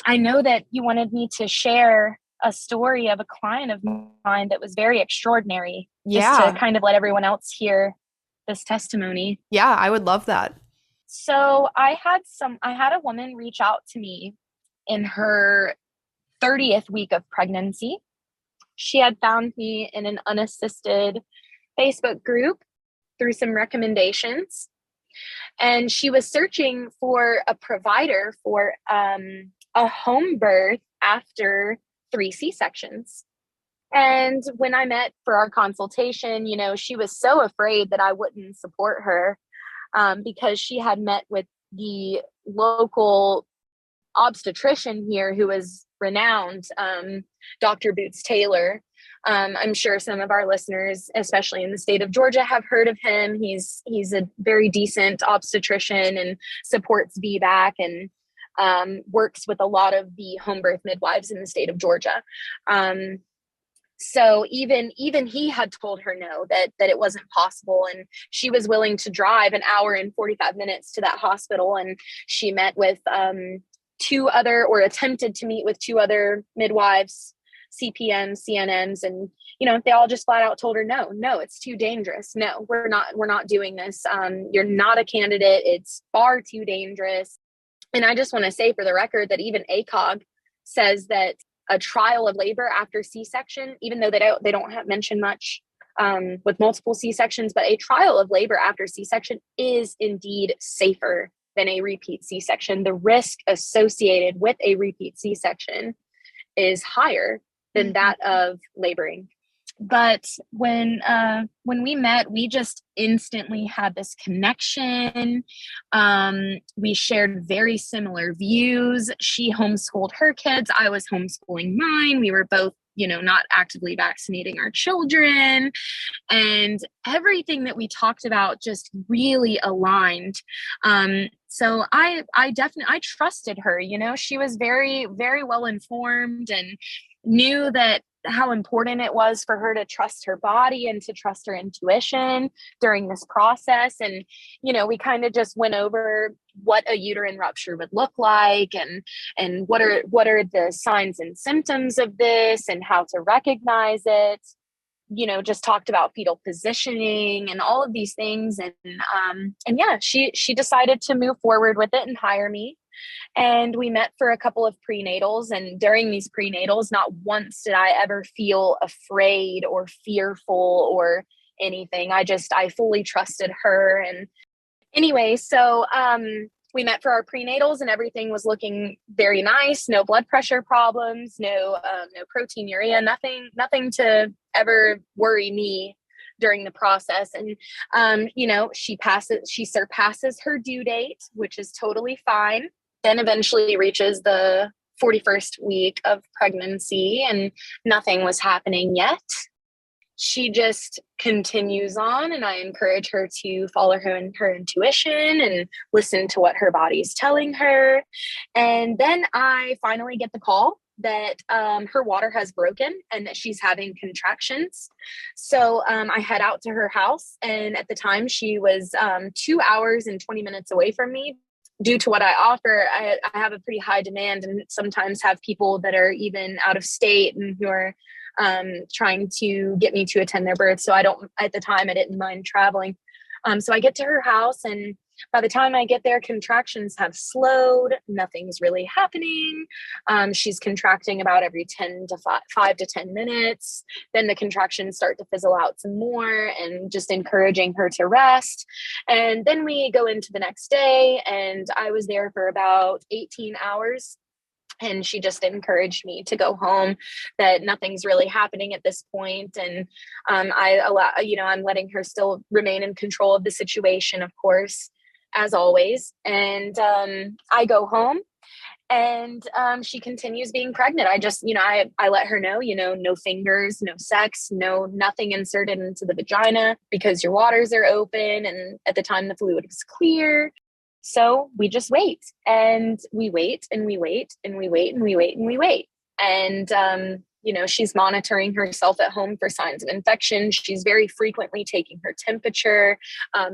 I know that you wanted me to share a story of a client of mine that was very extraordinary. Just to kind of let everyone else hear this testimony. Yeah, I would love that. So I had a woman reach out to me in her 30th week of pregnancy. She had found me in an unassisted Facebook group through some recommendations. And she was searching for a provider for a home birth after 3 C-sections. And when I met for our consultation, she was so afraid that I wouldn't support her. Because she had met with the local obstetrician here who is renowned, Dr. Boots Taylor. I'm sure some of our listeners, especially in the state of Georgia, have heard of him. He's a very decent obstetrician and supports VBAC and works with a lot of the home birth midwives in the state of Georgia. So even he had told her no, that it wasn't possible. And she was willing to drive an hour and 45 minutes to that hospital. And she met with attempted to meet with 2 other midwives, CPMs, CNMs. And, they all just flat out told her, no, it's too dangerous. No, we're not doing this. You're not a candidate. It's far too dangerous. And I just want to say for the record that even ACOG says that a trial of labor after C-section, even though they don't have mentioned much with multiple C-sections, but a trial of labor after C-section is indeed safer than a repeat C-section. The risk associated with a repeat C-section is higher than that of laboring. But when we met, we just instantly had this connection. We shared very similar views. She homeschooled her kids. I was homeschooling mine. We were both, not actively vaccinating our children, and everything that we talked about just really aligned. So I definitely, I trusted her. She was very, very well informed and knew that how important it was for her to trust her body and to trust her intuition during this process. And, we kind of just went over what a uterine rupture would look like, and what are the signs and symptoms of this and how to recognize it. Just talked about fetal positioning and all of these things. And yeah, she decided to move forward with it and hire me. And we met for a couple of prenatals. And during these prenatals, not once did I ever feel afraid or fearful or anything. I fully trusted her. And anyway, so we met for our prenatals, and everything was looking very nice. No blood pressure problems, no proteinuria, nothing to ever worry me during the process. And she surpasses her due date, which is totally fine. Then eventually reaches the 41st week of pregnancy, and nothing was happening yet. She just continues on, and I encourage her to follow her intuition and listen to what her body's telling her. And then I finally get the call that her water has broken and that she's having contractions. So I head out to her house, and at the time she was 2 hours and 20 minutes away from me. Due to what I offer, I have a pretty high demand, and sometimes have people that are even out of state and who are trying to get me to attend their birth. So at the time, I didn't mind traveling. So I get to her house, and by the time I get there, contractions have slowed. Nothing's really happening. She's contracting about every 5 to 10 minutes. Then the contractions start to fizzle out some more, and just encouraging her to rest. And then we go into the next day, and I was there for about 18 hours. And she just encouraged me to go home, that nothing's really happening at this point. And I'm letting her still remain in control of the situation, of course, as always. And I go home, and she continues being pregnant. I just, I let her know, no fingers, no sex, nothing inserted into the vagina, because your waters are open. And at the time the fluid was clear. So we just wait, and we wait, and we wait, and we wait, and we wait, and we wait. And, she's monitoring herself at home for signs of infection. She's very frequently taking her temperature,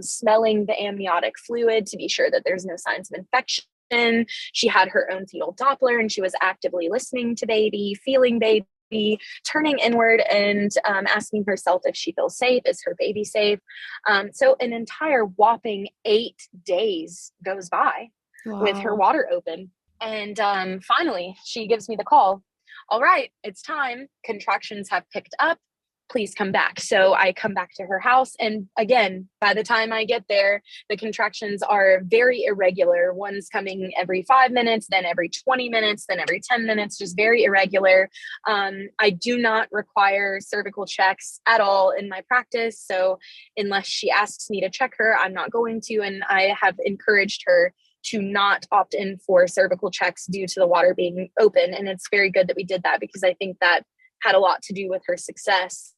smelling the amniotic fluid to be sure that there's no signs of infection. She had her own fetal Doppler, and she was actively listening to baby, feeling baby, turning inward, and asking herself if she feels safe. Is her baby safe? So an entire whopping 8 days goes by. Wow. With her water open. And finally, she gives me the call. All right, it's time. Contractions have picked up. Please come back. So I come back to her house. And again, by the time I get there, the contractions are very irregular. One's coming every 5 minutes, then every 20 minutes, then every 10 minutes, just very irregular. I do not require cervical checks at all in my practice. So unless she asks me to check her, I'm not going to. And I have encouraged her to not opt in for cervical checks due to the water being open. And it's very good that we did that, because I think that had a lot to do with her success.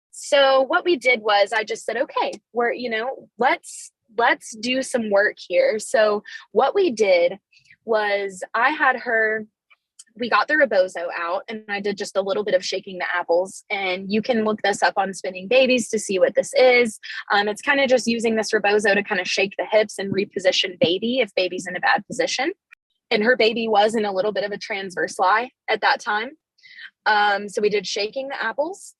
So what we did was I just said, okay, let's do some work here. So what we did was we got the rebozo out, and I did just a little bit of shaking the apples, and you can look this up on Spinning Babies to see what this is. It's kind of just using this rebozo to kind of shake the hips and reposition baby if baby's in a bad position. And her baby was in a little bit of a transverse lie at that time. So we did shaking the apples.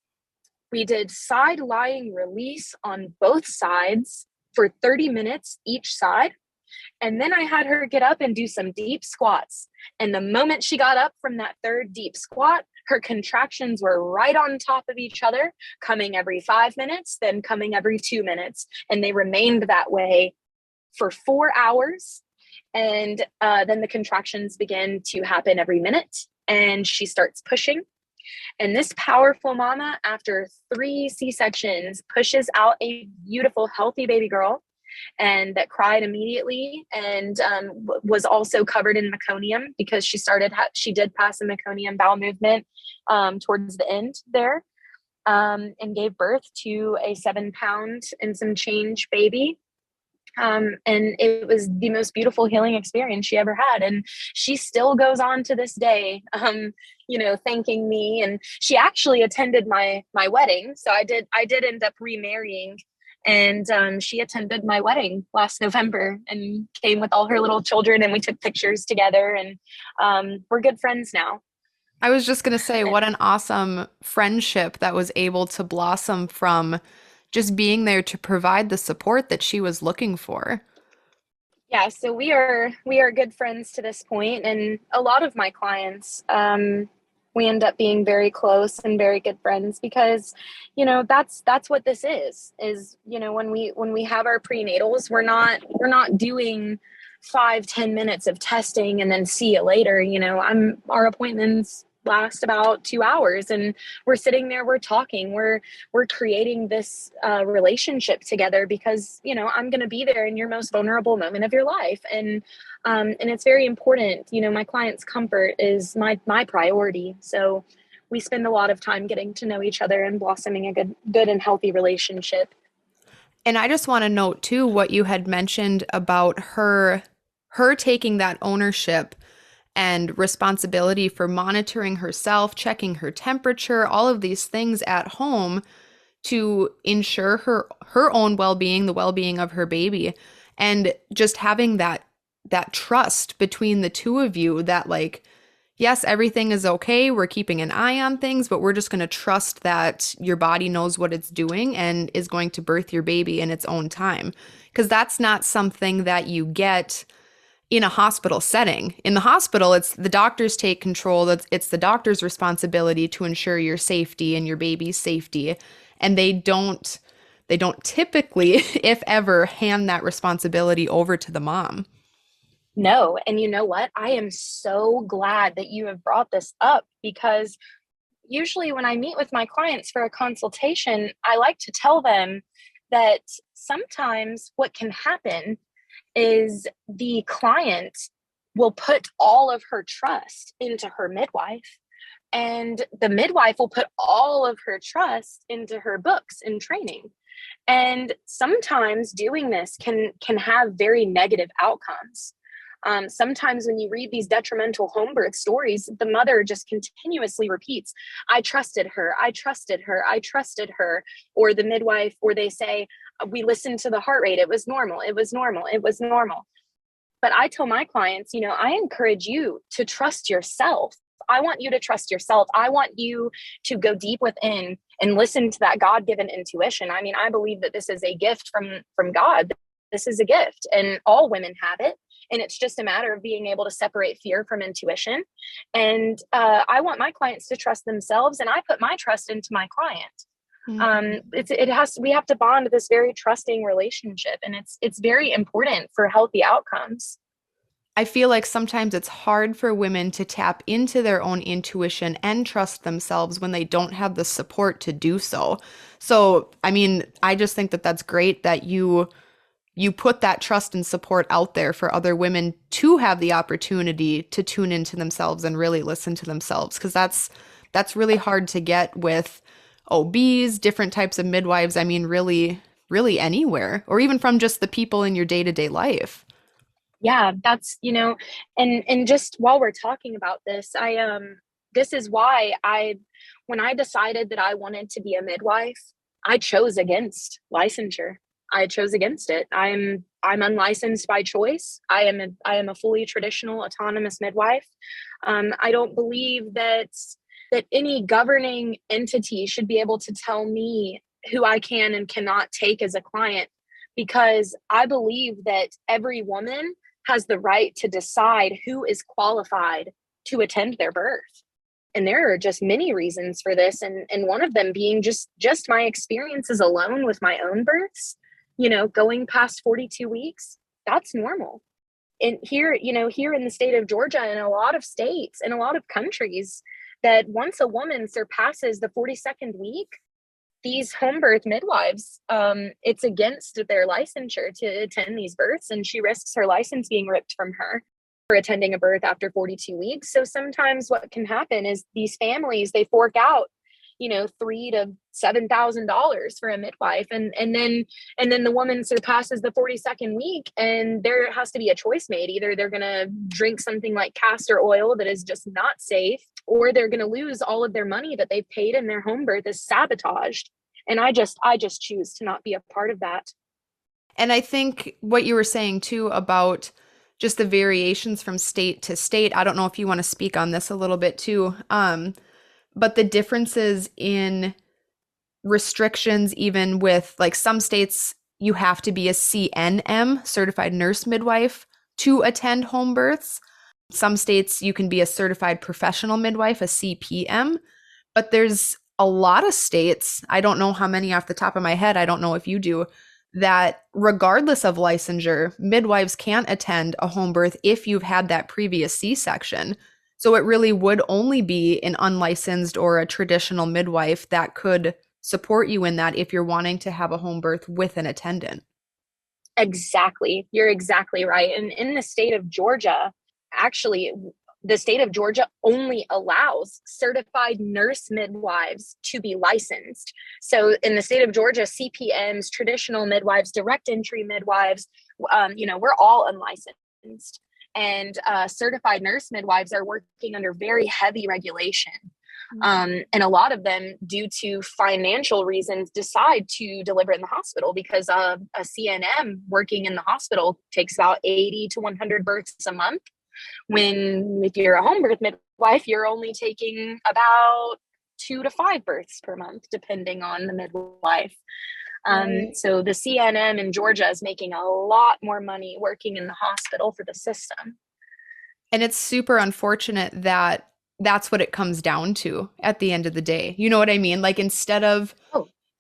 We did side lying release on both sides for 30 minutes each side. And then I had her get up and do some deep squats. And the moment she got up from that third deep squat, her contractions were right on top of each other, coming every 5 minutes, then coming every 2 minutes. And they remained that way for 4 hours. And then the contractions begin to happen every minute. And she starts pushing. And this powerful mama, after 3 C-sections, pushes out a beautiful, healthy baby girl, and that cried immediately, and was also covered in meconium because she did pass a meconium bowel movement towards the end there, and gave birth to a 7-pound and some change baby. And it was the most beautiful healing experience she ever had. And she still goes on to this day, thanking me. And she actually attended my wedding. So I did end up remarrying, and she attended my wedding last November and came with all her little children, and we took pictures together, and we're good friends now. I was just going to say, what an awesome friendship that was able to blossom from just being there to provide the support that she was looking for. Yeah, so we are good friends to this point, and a lot of my clients, we end up being very close and very good friends because, that's what this is, when we have our prenatals, we're not doing 5-10 minutes of testing and then see you later. Our appointments last about 2 hours, and we're sitting there, we're talking, we're creating this relationship together because I'm going to be there in your most vulnerable moment of your life, and it's very important. My client's comfort is my priority, so we spend a lot of time getting to know each other and blossoming a good and healthy relationship. And I just want to note too what you had mentioned about her taking that ownership and responsibility for monitoring herself, checking her temperature, all of these things at home to ensure her own well-being, the well-being of her baby, and just having that trust between the two of you that, like, yes, everything is okay, we're keeping an eye on things, but we're just going to trust that your body knows what it's doing and is going to birth your baby in its own time, because that's not something that you get in a hospital setting. In the hospital, it's the doctors take control. It's the doctor's responsibility to ensure your safety and your baby's safety. And they don't typically, if ever, hand that responsibility over to the mom. No. And you know what? I am so glad that you have brought this up, because usually when I meet with my clients for a consultation, I like to tell them that sometimes what can happen is the client will put all of her trust into her midwife, and the midwife will put all of her trust into her books and training. And sometimes doing this can have very negative outcomes. Sometimes when you read these detrimental home birth stories, the mother just continuously repeats, I trusted her, I trusted her, I trusted her. Or the midwife, or they say, we listened to the heart rate, it was normal, it was normal, it was normal. But I tell my clients, I encourage you to trust yourself. I want you to trust yourself. I want you to go deep within and listen to that God-given intuition. I mean, I believe that this is a gift from God. This is a gift, and all women have it. And it's just a matter of being able to separate fear from intuition. And I want my clients to trust themselves, and I put my trust into my client. Mm-hmm. We have to bond this very trusting relationship, and it's very important for healthy outcomes. I feel like sometimes it's hard for women to tap into their own intuition and trust themselves when they don't have the support to do so. So, I mean, I just think that that's great that you put that trust and support out there for other women to have the opportunity to tune into themselves and really listen to themselves, because that's really hard to get with OBs, different types of midwives. I mean, really, really anywhere, or even from just the people in your day-to-day life. Yeah, that's, and just while we're talking about this, this is why when I decided that I wanted to be a midwife, I chose against licensure. I chose against it. I'm unlicensed by choice. I am a fully traditional autonomous midwife. I don't believe that any governing entity should be able to tell me who I can and cannot take as a client, because I believe that every woman has the right to decide who is qualified to attend their birth. And there are just many reasons for this. And one of them being just my experiences alone with my own births, going past 42 weeks, that's normal. And here in the state of Georgia and a lot of states and a lot of countries, that once a woman surpasses the 42nd week, these home birth midwives, it's against their licensure to attend these births, and she risks her license being ripped from her for attending a birth after 42 weeks. So sometimes what can happen is these families, they fork out, $3,000 to $7,000 for a midwife, and then the woman surpasses the 42nd week, and there has to be a choice made. Either they're going to drink something like castor oil that is just not safe, or they're going to lose all of their money that they've paid in their home birth is sabotaged. And I just choose to not be a part of that. And I think what you were saying too about just the variations from state to state, I don't know if you want to speak on this a little bit too, but the differences in restrictions, even with like some states, you have to be a CNM, certified nurse midwife, to attend home births. Some states you can be a certified professional midwife, a CPM, but there's a lot of states, I don't know how many off the top of my head, I don't know if you do, that regardless of licensure, midwives can't attend a home birth if you've had that previous C-section. So it really would only be an unlicensed or a traditional midwife that could support you in that if you're wanting to have a home birth with an attendant. Exactly. You're exactly right. And in the state of Georgia, actually, the state of Georgia only allows certified nurse midwives to be licensed. So in the state of Georgia, CPMs, traditional midwives, direct entry midwives, we're all unlicensed. And certified nurse midwives are working under very heavy regulation. And a lot of them, due to financial reasons, decide to deliver in the hospital because a CNM working in the hospital takes about 80 to 100 births a month. When if you're a home birth midwife, you're only taking about 2 to 5 births per month, depending on the midwife. So the CNM in Georgia is making a lot more money working in the hospital for the system. And it's super unfortunate that that's what it comes down to at the end of the day. You know what I mean? Like instead of,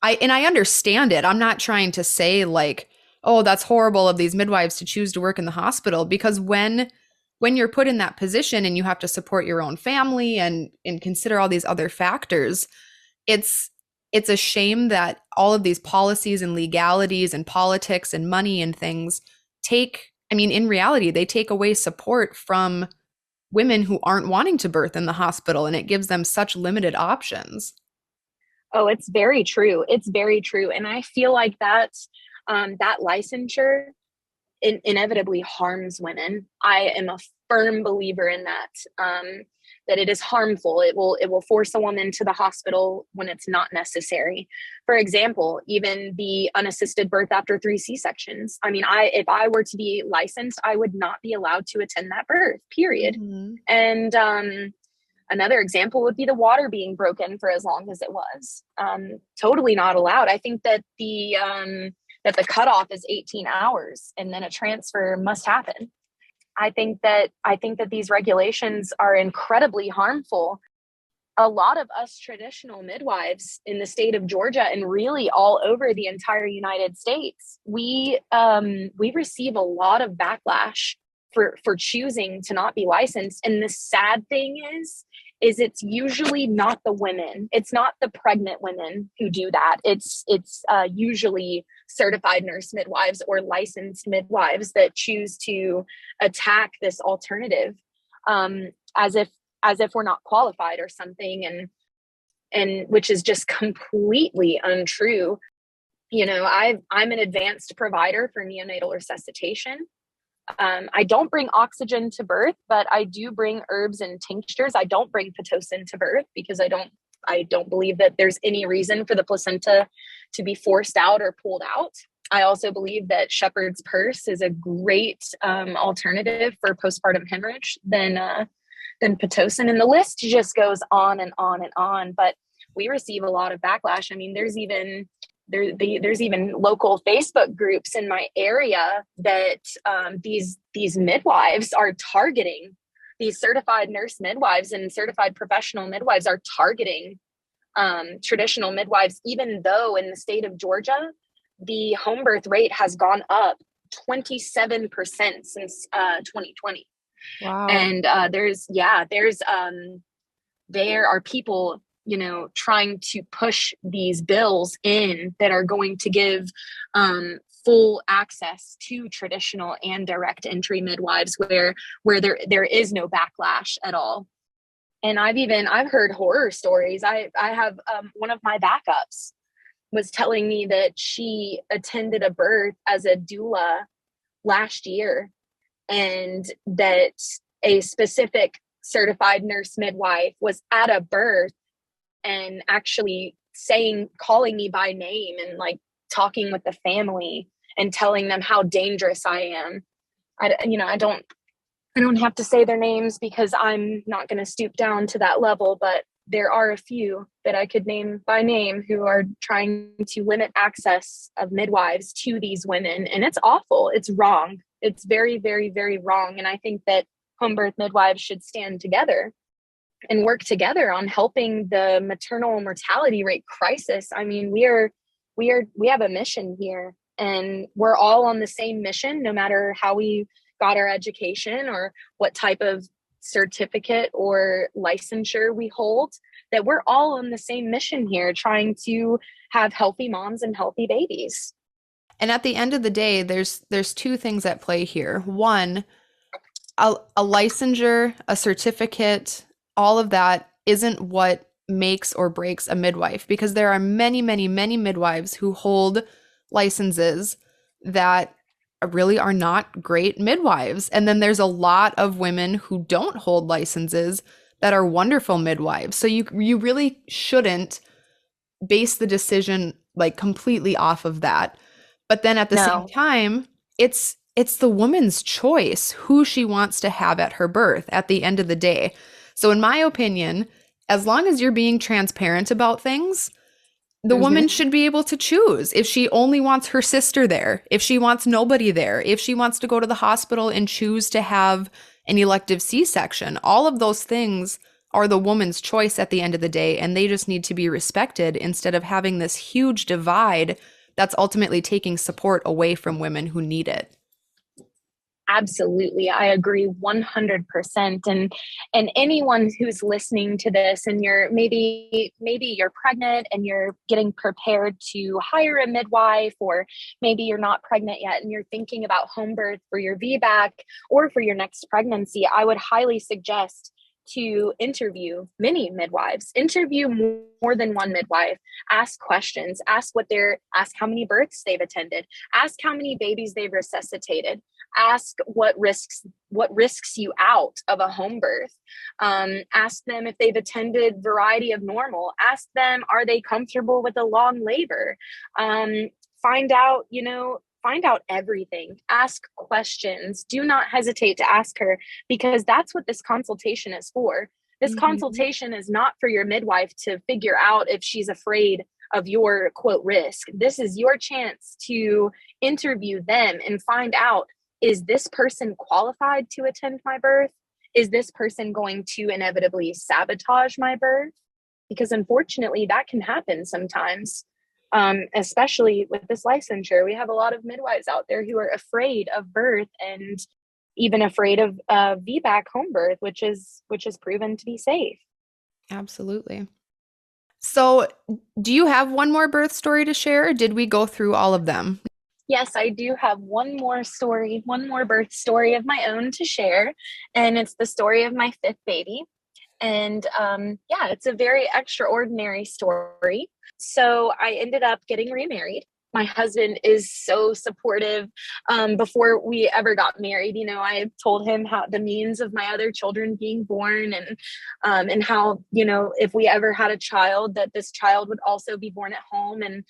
I understand it. I'm not trying to say like, oh, that's horrible of these midwives to choose to work in the hospital, because when you're put in that position and you have to support your own family and consider all these other factors, it's a shame that all of these policies and legalities and politics and money and things in reality, they take away support from women who aren't wanting to birth in the hospital, and it gives them such limited options. Oh, it's very true. It's very true. And I feel like that licensure inevitably harms women. I am a firm believer in that, that it is harmful. It will force a woman to the hospital when it's not necessary. For example, even the unassisted birth after 3 C-sections. If I were to be licensed, I would not be allowed to attend that birth, period. Mm-hmm. And another example would be the water being broken for as long as it was. Totally not allowed. I think that the cutoff is 18 hours and then a transfer must happen. I think that these regulations are incredibly harmful. A lot of us traditional midwives in the state of Georgia and really all over the entire United States, we receive a lot of backlash for choosing to not be licensed. And the sad thing is it's usually not the women. It's not the pregnant women who do that. It's usually certified nurse midwives or licensed midwives that choose to attack this alternative, as if we're not qualified or something, and which is just completely untrue. I'm an advanced provider for neonatal resuscitation. I don't bring oxygen to birth, but I do bring herbs and tinctures. I don't bring Pitocin to birth because I don't believe that there's any reason for the placenta to be forced out or pulled out. I also believe that shepherd's purse is a great alternative for postpartum hemorrhage than Pitocin. And the list just goes on and on and on. But we receive a lot of backlash. There's even local Facebook groups in my area that these midwives are targeting. These certified nurse midwives and certified professional midwives are targeting traditional midwives, even though in the state of Georgia, the home birth rate has gone up 27% since 2020. Wow. And there's there are people, trying to push these bills in that are going to give full access to traditional and direct entry midwives where there is no backlash at all. And I've heard horror stories. I have one of my backups was telling me that she attended a birth as a doula last year, and that a specific certified nurse midwife was at a birth and actually calling me by name and like talking with the family and telling them how dangerous I am. I don't have to say their names because I'm not going to stoop down to that level, but there are a few that I could name by name who are trying to limit access of midwives to these women. And it's awful. It's wrong. It's very, very, very wrong. And I think that home birth midwives should stand together and work together on helping the maternal mortality rate crisis. I mean, we have a mission here, and we're all on the same mission, no matter how we got our education or what type of certificate or licensure we hold, that we're all on the same mission here, trying to have healthy moms and healthy babies. And at the end of the day, there's two things at play here. One, a licensure, a certificate, all of that isn't what makes or breaks a midwife, because there are many, many, many midwives who hold licenses that really are not great midwives. And then there's a lot of women who don't hold licenses that are wonderful midwives. So you really shouldn't base the decision like completely off of that. But then at the same time, it's the woman's choice who she wants to have at her birth at the end of the day. So in my opinion, as long as you're being transparent about things, the woman should be able to choose if she only wants her sister there, if she wants nobody there, if she wants to go to the hospital and choose to have an elective C-section. All of those things are the woman's choice at the end of the day, and they just need to be respected instead of having this huge divide that's ultimately taking support away from women who need it. Absolutely. I agree 100%. And anyone who's listening to this and maybe you're pregnant and you're getting prepared to hire a midwife, or maybe you're not pregnant yet and you're thinking about home birth for your VBAC or for your next pregnancy, I would highly suggest to interview many midwives, interview more than one midwife, ask questions, ask how many births they've attended, ask how many babies they've resuscitated, ask what risks you out of a home birth, ask them if they've attended variety of normal, ask them, are they comfortable with a long labor? Find out everything. Ask questions. Do not hesitate to ask her, because that's what this consultation is for. This consultation is not for your midwife to figure out if she's afraid of your quote risk. This is your chance to interview them and find out, is this person qualified to attend my birth? Is this person going to inevitably sabotage my birth? Because unfortunately, that can happen sometimes. Especially with this licensure, we have a lot of midwives out there who are afraid of birth and even afraid of VBAC home birth, which is proven to be safe. Absolutely. So do you have one more birth story to share, or did we go through all of them? Yes, I do have one more birth story of my own to share. And it's the story of my fifth baby. And it's a very extraordinary story. So I ended up getting remarried. My husband is so supportive. Before we ever got married, I told him how the means of my other children being born, and how, if we ever had a child, that this child would also be born at home, and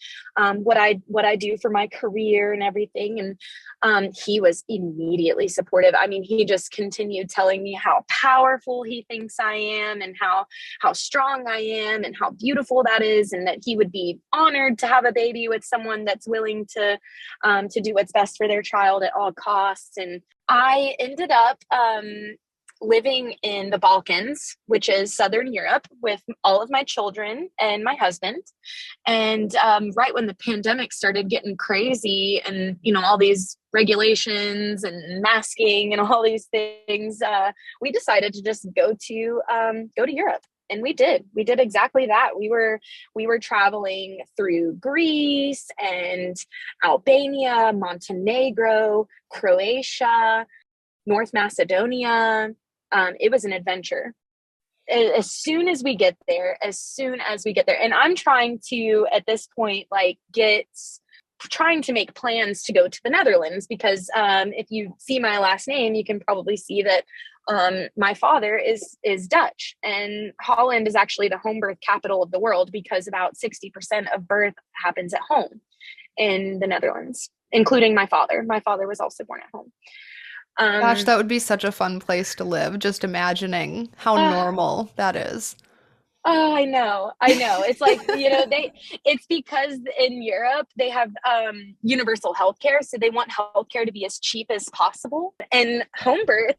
what I do for my career and everything. And he was immediately supportive. I mean, he just continued telling me how powerful he thinks I am, and how strong I am, and how beautiful that is, and that he would be honored to have a baby with someone that's willing to do what's best for their child at all costs. And I ended up living in the Balkans, which is Southern Europe, with all of my children and my husband. And right when the pandemic started getting crazy, and all these regulations and masking and all these things, we decided to just go to Europe. And we did exactly that. We were traveling through Greece and Albania, Montenegro, Croatia, North Macedonia. It was an adventure. As soon as we get there, and I'm trying to, at this point, like trying to make plans to go to the Netherlands, because if you see my last name, you can probably see that my father is Dutch, and Holland is actually the home birth capital of the world, because about 60% of birth happens at home in the Netherlands, including my father. My father was also born at home. Gosh, that would be such a fun place to live, just imagining how normal that is. Oh, I know. It's like, it's because in Europe they have universal healthcare. So they want healthcare to be as cheap as possible. And home birth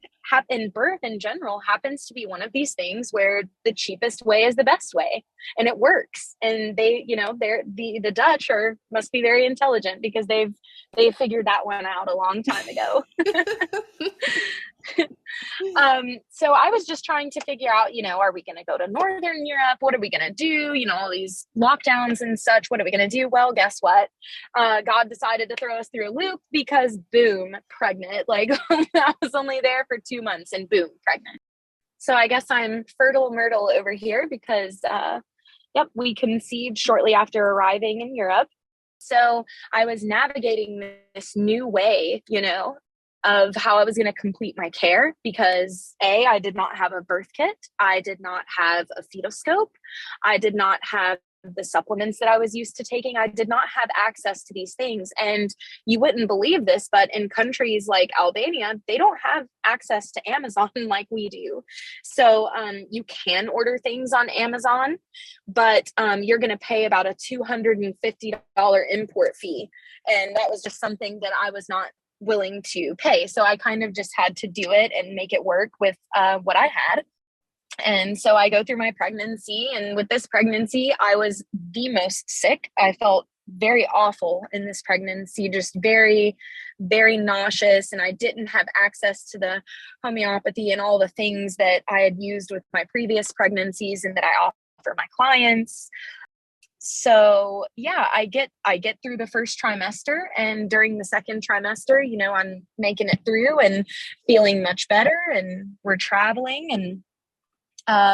and birth in general happens to be one of these things where the cheapest way is the best way, and it works. And the Dutch must be very intelligent, because they've figured that one out a long time ago. So I was just trying to figure out, are we going to go to Northern Europe? What are we going to do? All these lockdowns and such. What are we going to do? Well, guess what? God decided to throw us through a loop, because boom, pregnant. Like I was only there for 2 months and boom, pregnant. So I guess I'm fertile myrtle over here, because, we conceived shortly after arriving in Europe. So I was navigating this new way, of how I was going to complete my care, because I did not have a birth kit. I did not have a fetoscope. I did not have the supplements that I was used to taking. I did not have access to these things. And you wouldn't believe this, but in countries like Albania, they don't have access to Amazon like we do. So you can order things on Amazon, but you're going to pay about a $250 import fee. And that was just something that I was not willing to pay. So I kind of just had to do it and make it work with what I had. And so I go through my pregnancy, and with this pregnancy, I was the most sick. I felt very awful in this pregnancy, just very, very nauseous. And I didn't have access to the homeopathy and all the things that I had used with my previous pregnancies and that I offer my clients. So I get through the first trimester, and during the second trimester, I'm making it through and feeling much better, and we're traveling, and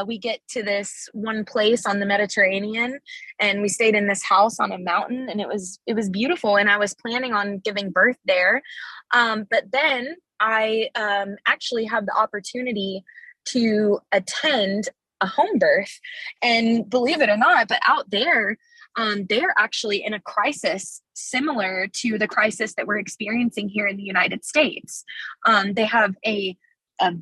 we get to this one place on the Mediterranean, and we stayed in this house on a mountain, and it was beautiful. And I was planning on giving birth there. But then I actually had the opportunity to attend a home birth, and believe it or not, but out there, they're actually in a crisis similar to the crisis that we're experiencing here in the United States. They have a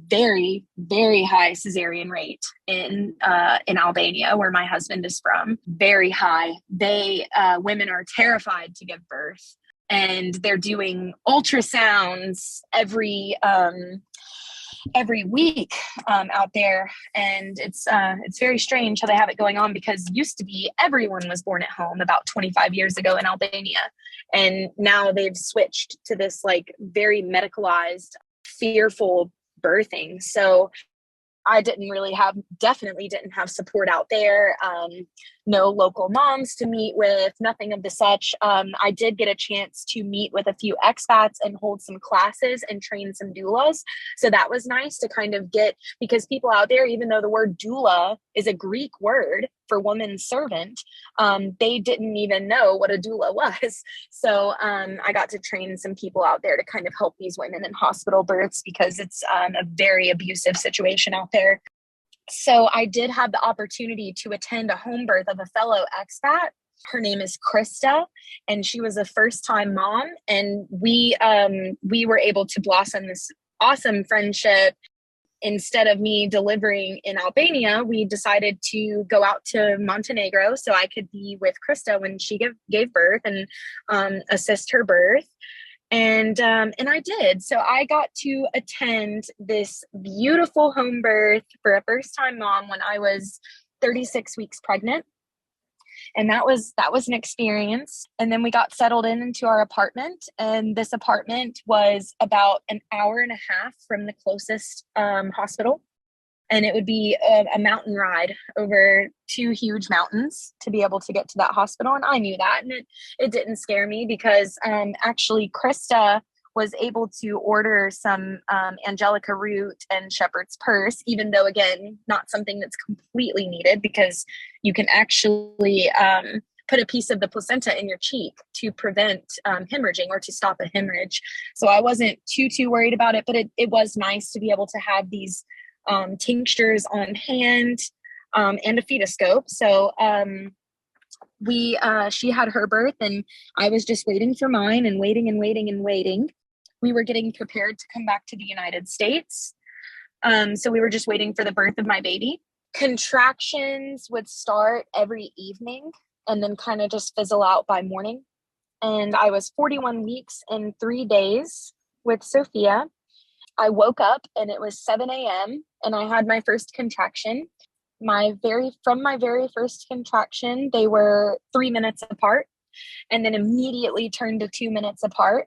very, very high cesarean rate in Albania, where my husband is from. Very high. Women are terrified to give birth, and they're doing ultrasounds every week out there. And it's very strange how they have it going on, because used to be everyone was born at home about 25 years ago in Albania. And now they've switched to this like very medicalized, fearful birthing. So I definitely didn't have support out there. No local moms to meet with, nothing of the such. I did get a chance to meet with a few expats and hold some classes and train some doulas. So that was nice to kind of get, because people out there, even though the word doula is a Greek word for woman servant, they didn't even know what a doula was. So I got to train some people out there to kind of help these women in hospital births, because it's a very abusive situation out there. So I did have the opportunity to attend a home birth of a fellow expat. Her name is Krista, and she was a first-time mom. And we were able to blossom this awesome friendship. Instead of me delivering in Albania, we decided to go out to Montenegro so I could be with Krista when she gave birth and assist her birth. And I did. So I got to attend this beautiful home birth for a first-time mom when I was 36 weeks pregnant. And that was an experience. And then we got settled into our apartment. And this apartment was about an hour and a half from the closest hospital. and it would be a mountain ride over 2 huge mountains to be able to get to that hospital. And I knew that, and it didn't scare me because actually Krista was able to order some angelica root and shepherd's purse, even though, again, not something that's completely needed, because you can actually put a piece of the placenta in your cheek to prevent hemorrhaging or to stop a hemorrhage. So I wasn't too worried about it, but it was nice to be able to have these tinctures on hand and a fetoscope. So she had her birth, and I was just waiting for mine and waiting and waiting and waiting. We were getting prepared to come back to the United States. So we were just waiting for the birth of my baby. Contractions would start every evening and then kind of just fizzle out by morning. And I was 41 weeks and 3 days with Sophia. I woke up and it was 7 a.m. and I had my first contraction. From my very first contraction, they were 3 minutes apart, and then immediately turned to 2 minutes apart.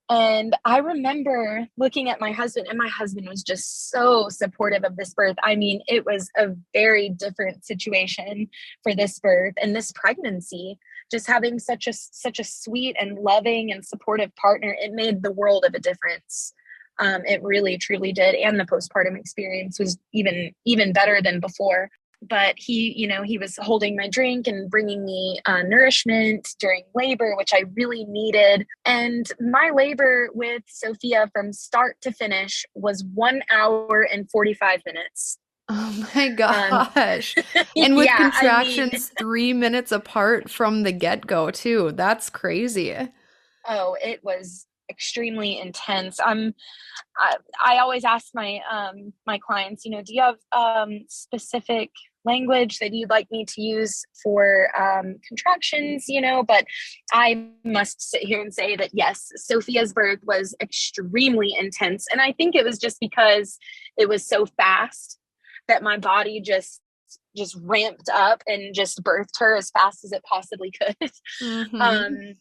And I remember looking at my husband, and my husband was just so supportive of this birth. I mean, it was a very different situation for this birth and this pregnancy. Just having such a sweet and loving and supportive partner, it made the world of a difference. It really, truly did. And the postpartum experience was even better than before. But he was holding my drink and bringing me nourishment during labor, which I really needed. And my labor with Sophia from start to finish was 1 hour and 45 minutes. Oh my gosh. And with contractions 3 minutes apart from the get-go too. That's crazy. Oh, it was extremely intense. I always ask my my clients, do you have specific language that you'd like me to use for contractions, but I must sit here and say that yes, Sophia's birth was extremely intense. And I think it was just because it was so fast that my body just ramped up and just birthed her as fast as it possibly could. Mm-hmm.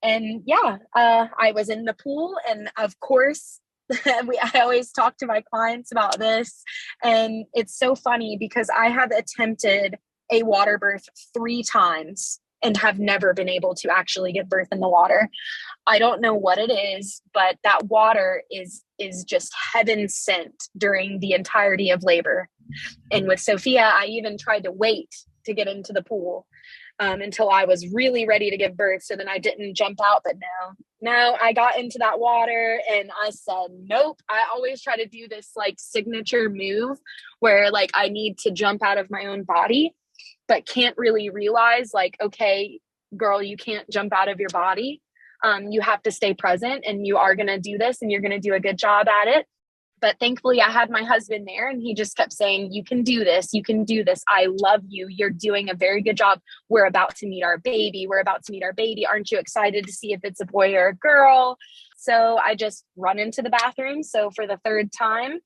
And yeah, I was in the pool, and of course, I always talk to my clients about this, and it's so funny because I have attempted a water birth 3 times and have never been able to actually give birth in the water. I don't know what it is, but that water is just heaven sent during the entirety of labor. And with Sophia, I even tried to wait to get into the pool until I was really ready to give birth, so then I didn't jump out. But now I got into that water and I said, nope. I always try to do this like signature move where like I need to jump out of my own body, but can't really realize like, okay, girl, you can't jump out of your body. You have to stay present, and you are going to do this, and you're going to do a good job at it. But thankfully I had my husband there, and he just kept saying, you can do this. You can do this. I love you. You're doing a very good job. We're about to meet our baby. Aren't you excited to see if it's a boy or a girl? So I just run into the bathroom. So for the 3rd time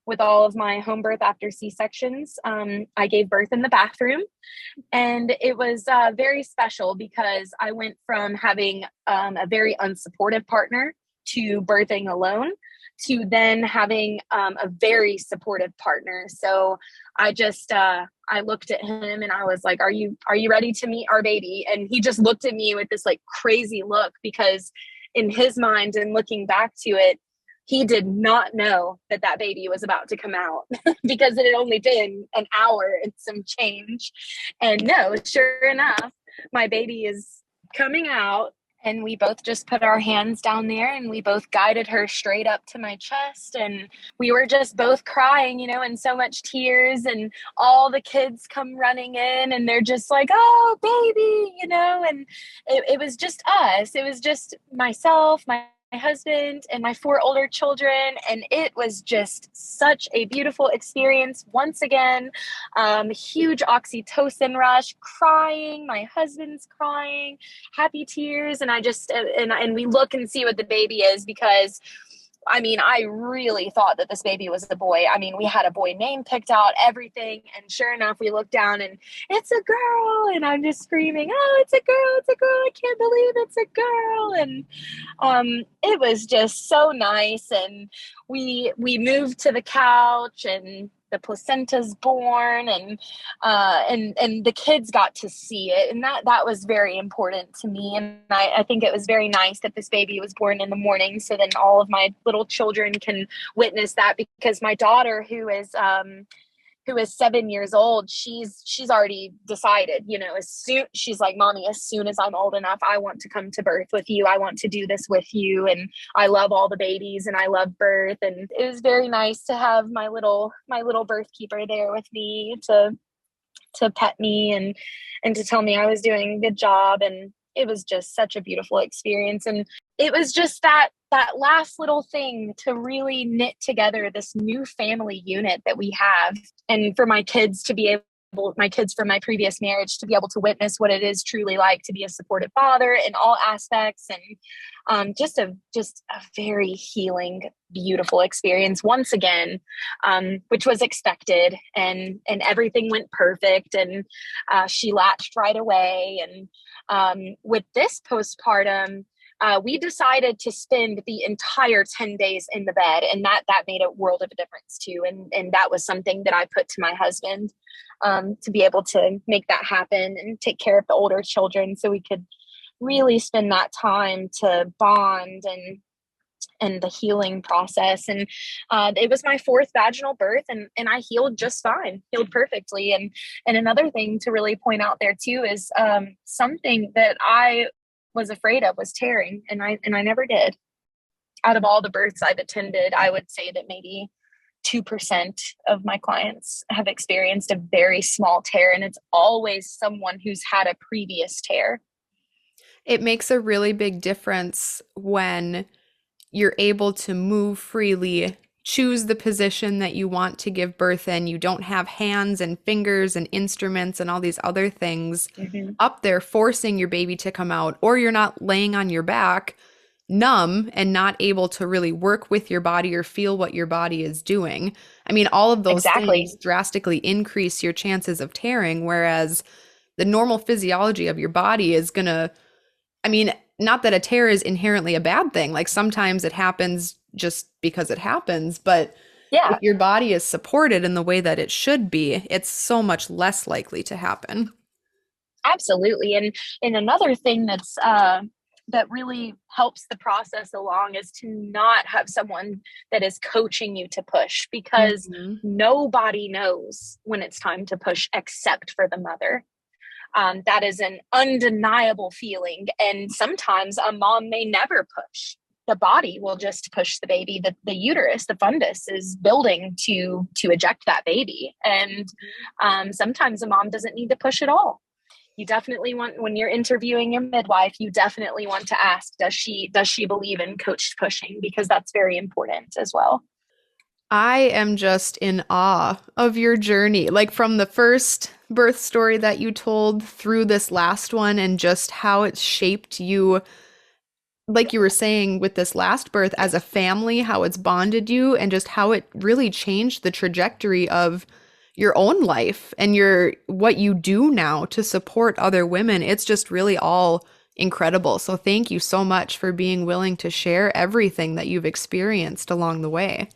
with all of my home birth after C-sections, I gave birth in the bathroom. And it was very special because I went from having a very unsupportive partner to birthing alone, to then having a very supportive partner. So I just, I looked at him and I was like, are you ready to meet our baby? And he just looked at me with this like crazy look, because in his mind and looking back to it, he did not know that baby was about to come out because it had only been an hour and some change. And no, sure enough, my baby is coming out. And we both just put our hands down there, and we both guided her straight up to my chest. And we were just both crying, and so much tears, and all the kids come running in and they're just like, oh, baby, and it was just us. It was just myself, my husband, and my 4 older children. And it was just such a beautiful experience. Once again, huge oxytocin rush, crying, my husband's crying, happy tears. And I just, and we look and see what the baby is, because I really thought that this baby was a boy. We had a boy name picked out, everything. And sure enough, we look down and it's a girl. And I'm just screaming, oh, it's a girl. I can't believe it's a girl. And it was just so nice. And we moved to the couch, and the placenta's born, and the kids got to see it. And that was very important to me. And I think it was very nice that this baby was born in the morning, so then all of my little children can witness that, because my daughter, who is 7 years old, she's already decided, she's like, Mommy, as soon as I'm old enough, I want to come to birth with you. I want to do this with you. And I love all the babies and I love birth. And it was very nice to have my little birth keeper there with me to pet me and to tell me I was doing a good job. And it was just such a beautiful experience. And it was just that last little thing to really knit together this new family unit that we have. And for my kids to be able, my kids from my previous marriage, to be able to witness what it is truly like to be a supportive father in all aspects. And just a very healing, beautiful experience once again, which was expected, and everything went perfect. And she latched right away. And with this postpartum, we decided to spend the entire 10 days in the bed, and that made a world of a difference too. And that was something that I put to my husband, to be able to make that happen and take care of the older children, so we could really spend that time to bond and the healing process. And it was my fourth vaginal birth, and I healed just fine, healed perfectly. And another thing to really point out there too is something that I was afraid of was tearing, and I never did. Out of all the births I've attended, I would say that maybe 2% of my clients have experienced a very small tear, and it's always someone who's had a previous tear. It makes a really big difference when you're able to move freely, choose the position that you want to give birth in. You don't have hands and fingers and instruments and all these other things up there forcing your baby to come out, or you're not laying on your back numb and not able to really work with your body or feel what your body is doing. I mean, all of those things drastically increase your chances of tearing, whereas the normal physiology of your body is gonna, I mean, not that a tear is inherently a bad thing. Like sometimes it happens just because it happens, but if your body is supported in the way that it should be, it's so much less likely to happen. Absolutely. And another thing that's that really helps the process along is to not have someone that is coaching you to push, because nobody knows when it's time to push except for the mother. That is an undeniable feeling. And sometimes a mom may never push. The body will just push the baby. The uterus, the fundus, is building to eject that baby. And sometimes a mom doesn't need to push at all. You definitely want, when you're interviewing your midwife, you definitely want to ask, does she believe in coached pushing? Because that's very important as well. I am just in awe of your journey, like from the first birth story that you told through this last one, and just how it's shaped you, like you were saying with this last birth, as a family, how it's bonded you, and just how it really changed the trajectory of your own life and what you do now to support other women. It's just really all incredible. So thank you so much for being willing to share everything that you've experienced along the way.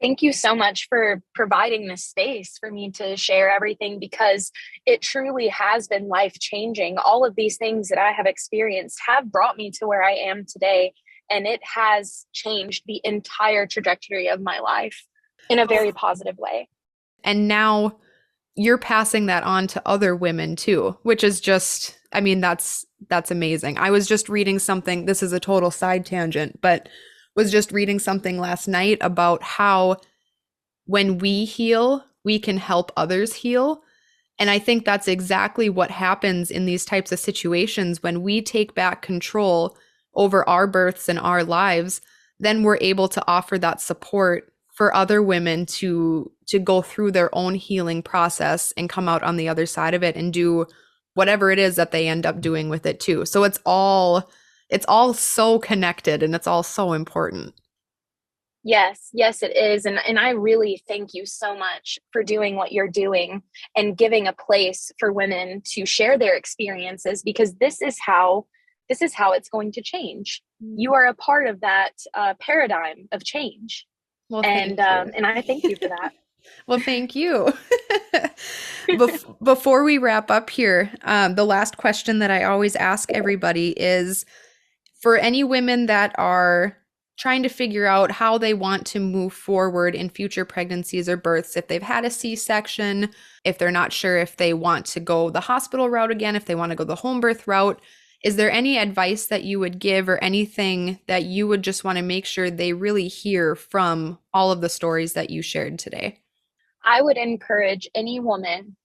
Thank you so much for providing this space for me to share everything, because it truly has been life-changing. All of these things that I have experienced have brought me to where I am today, and it has changed the entire trajectory of my life in a very positive way. And now you're passing that on to other women too, which is just, I mean, that's amazing. I was just reading something, this is a total side tangent, but was just reading something last night about how when we heal, we can help others heal. And I think that's exactly what happens in these types of situations. When we take back control over our births and our lives, then we're able to offer that support for other women to go through their own healing process and come out on the other side of it and do whatever it is that they end up doing with it too. So it's all so connected, and it's all so important. Yes, it is. And I really thank you so much for doing what you're doing and giving a place for women to share their experiences, because this is how it's going to change. You are a part of that paradigm of change. Well, and I thank you for that. Well, thank you. Before we wrap up here, the last question that I always ask everybody is for any women that are trying to figure out how they want to move forward in future pregnancies or births, if they've had a C-section, if they're not sure if they want to go the hospital route again, if they want to go the home birth route, is there any advice that you would give or anything that you would just want to make sure they really hear from all of the stories that you shared today? I would encourage any woman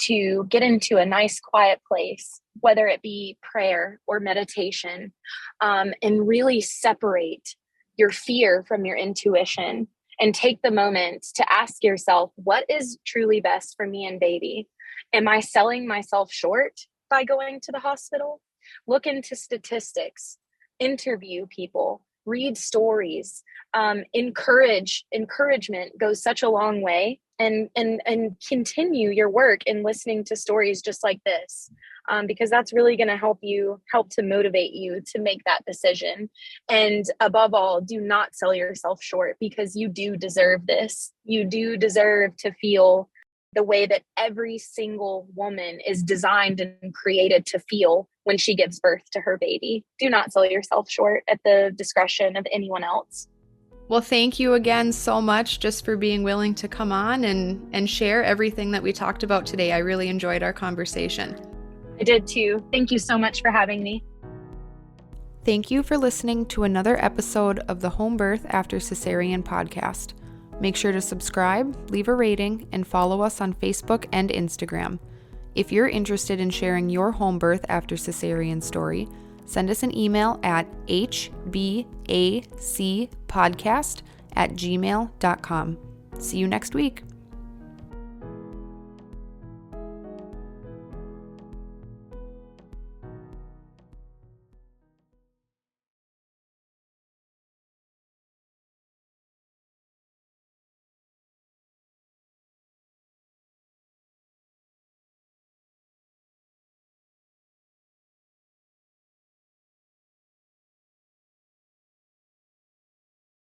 to get into a nice quiet place, whether it be prayer or meditation, and really separate your fear from your intuition and take the moment to ask yourself, what is truly best for me and baby? Am I selling myself short by going to the hospital? Look into statistics, interview people, read stories, encouragement goes such a long way. And continue your work in listening to stories just like this, because that's really going to help to motivate you to make that decision. And above all, do not sell yourself short, because you do deserve this. You do deserve to feel the way that every single woman is designed and created to feel when she gives birth to her baby. Do not sell yourself short at the discretion of anyone else. Well, thank you again so much just for being willing to come on and share everything that we talked about today. I really enjoyed our conversation. I did too. Thank you so much for having me. Thank you for listening to another episode of the Home Birth After Cesarean podcast. Make sure to subscribe, leave a rating, and follow us on Facebook and Instagram. If you're interested in sharing your home birth after cesarean story, send us an email at hbacpodcast@gmail.com. See you next week.